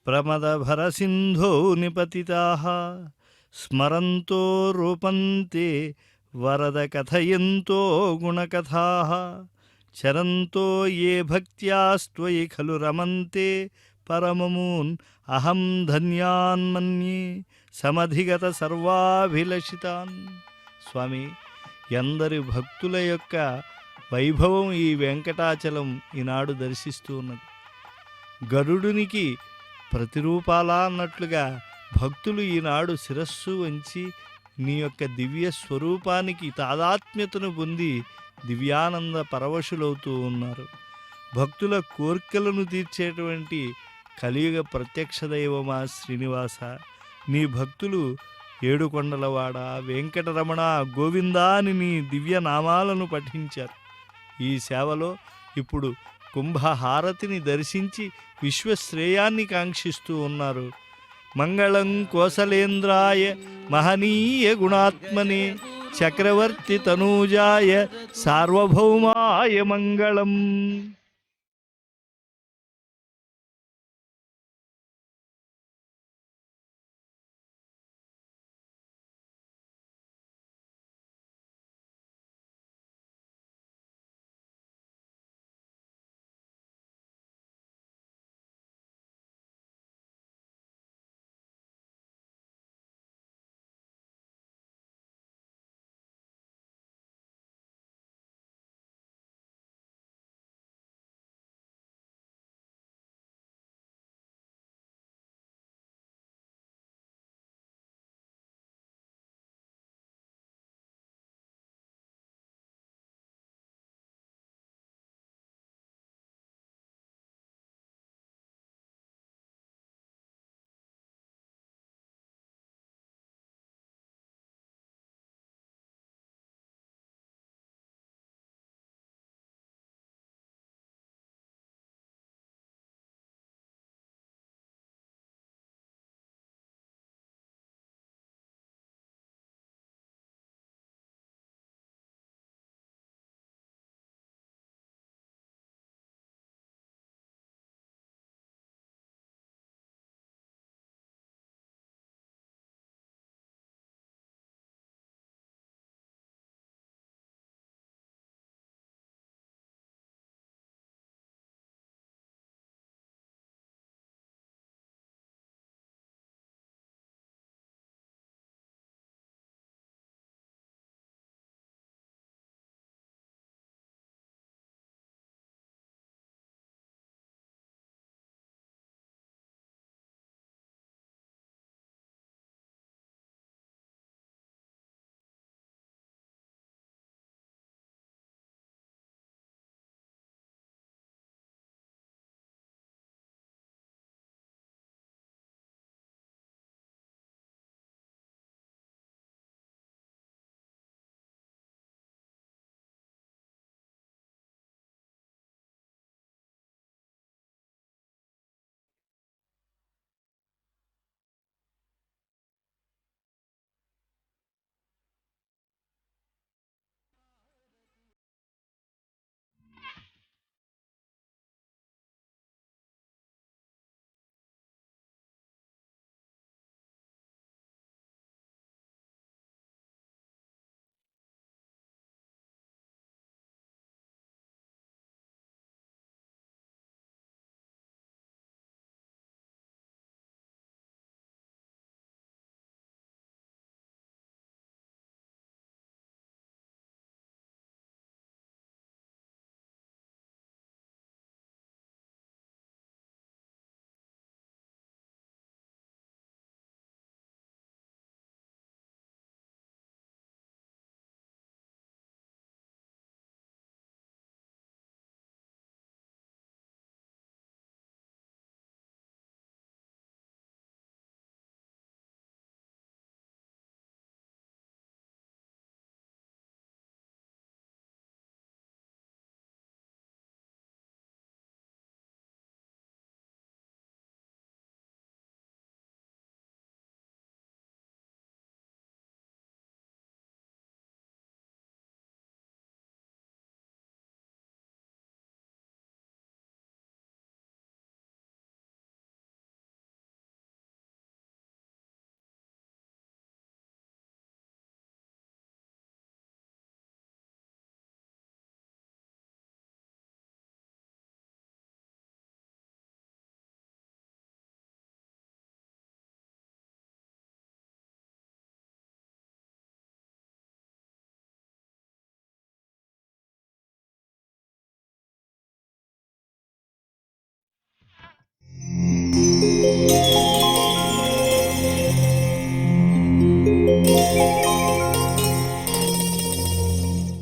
ప్రమదభరసింధో నిపతితాః స్మరంతో రూపంతే వరద కథయంతో గుణకథాః చరంతో ఏ భక్త్యాస్త్వయి ఖలు రమంతే పరమమూన్ అహం ధన్యాన్మన్యే సమధిగత సర్వాభిలషితాన్. స్వామి, ఎందరి భక్తుల యొక్క వైభవం ఈ వెంకటాచలం ఈనాడు దర్శిస్తూ ఉన్నది. గరుడునికి ప్రతిరూపాలా అన్నట్లుగా భక్తులు ఈనాడు శిరస్సు వంచి నీ యొక్క దివ్య స్వరూపానికి తాదాత్మ్యతను పొంది దివ్యానంద పరవశులవుతూ ఉన్నారు. భక్తుల కోర్కెలను తీర్చేటువంటి కలియుగ ప్రత్యక్ష దైవమా శ్రీనివాస, నీ భక్తులు ఏడుకొండలవాడ, వెంకటరమణ, గోవిందా అని నీ దివ్య నామాలను పఠించారు. ఈ సేవలో ఇప్పుడు కుంభహారతిని దర్శించి విశ్వశ్రేయాన్ని కాంక్షిస్తూ ఉన్నారు. మంగళం కోసలేంద్రాయ మహనీయ గుణాత్మనే చక్రవర్తి తనూజాయ సార్వభౌమాయ మంగళం. ఆ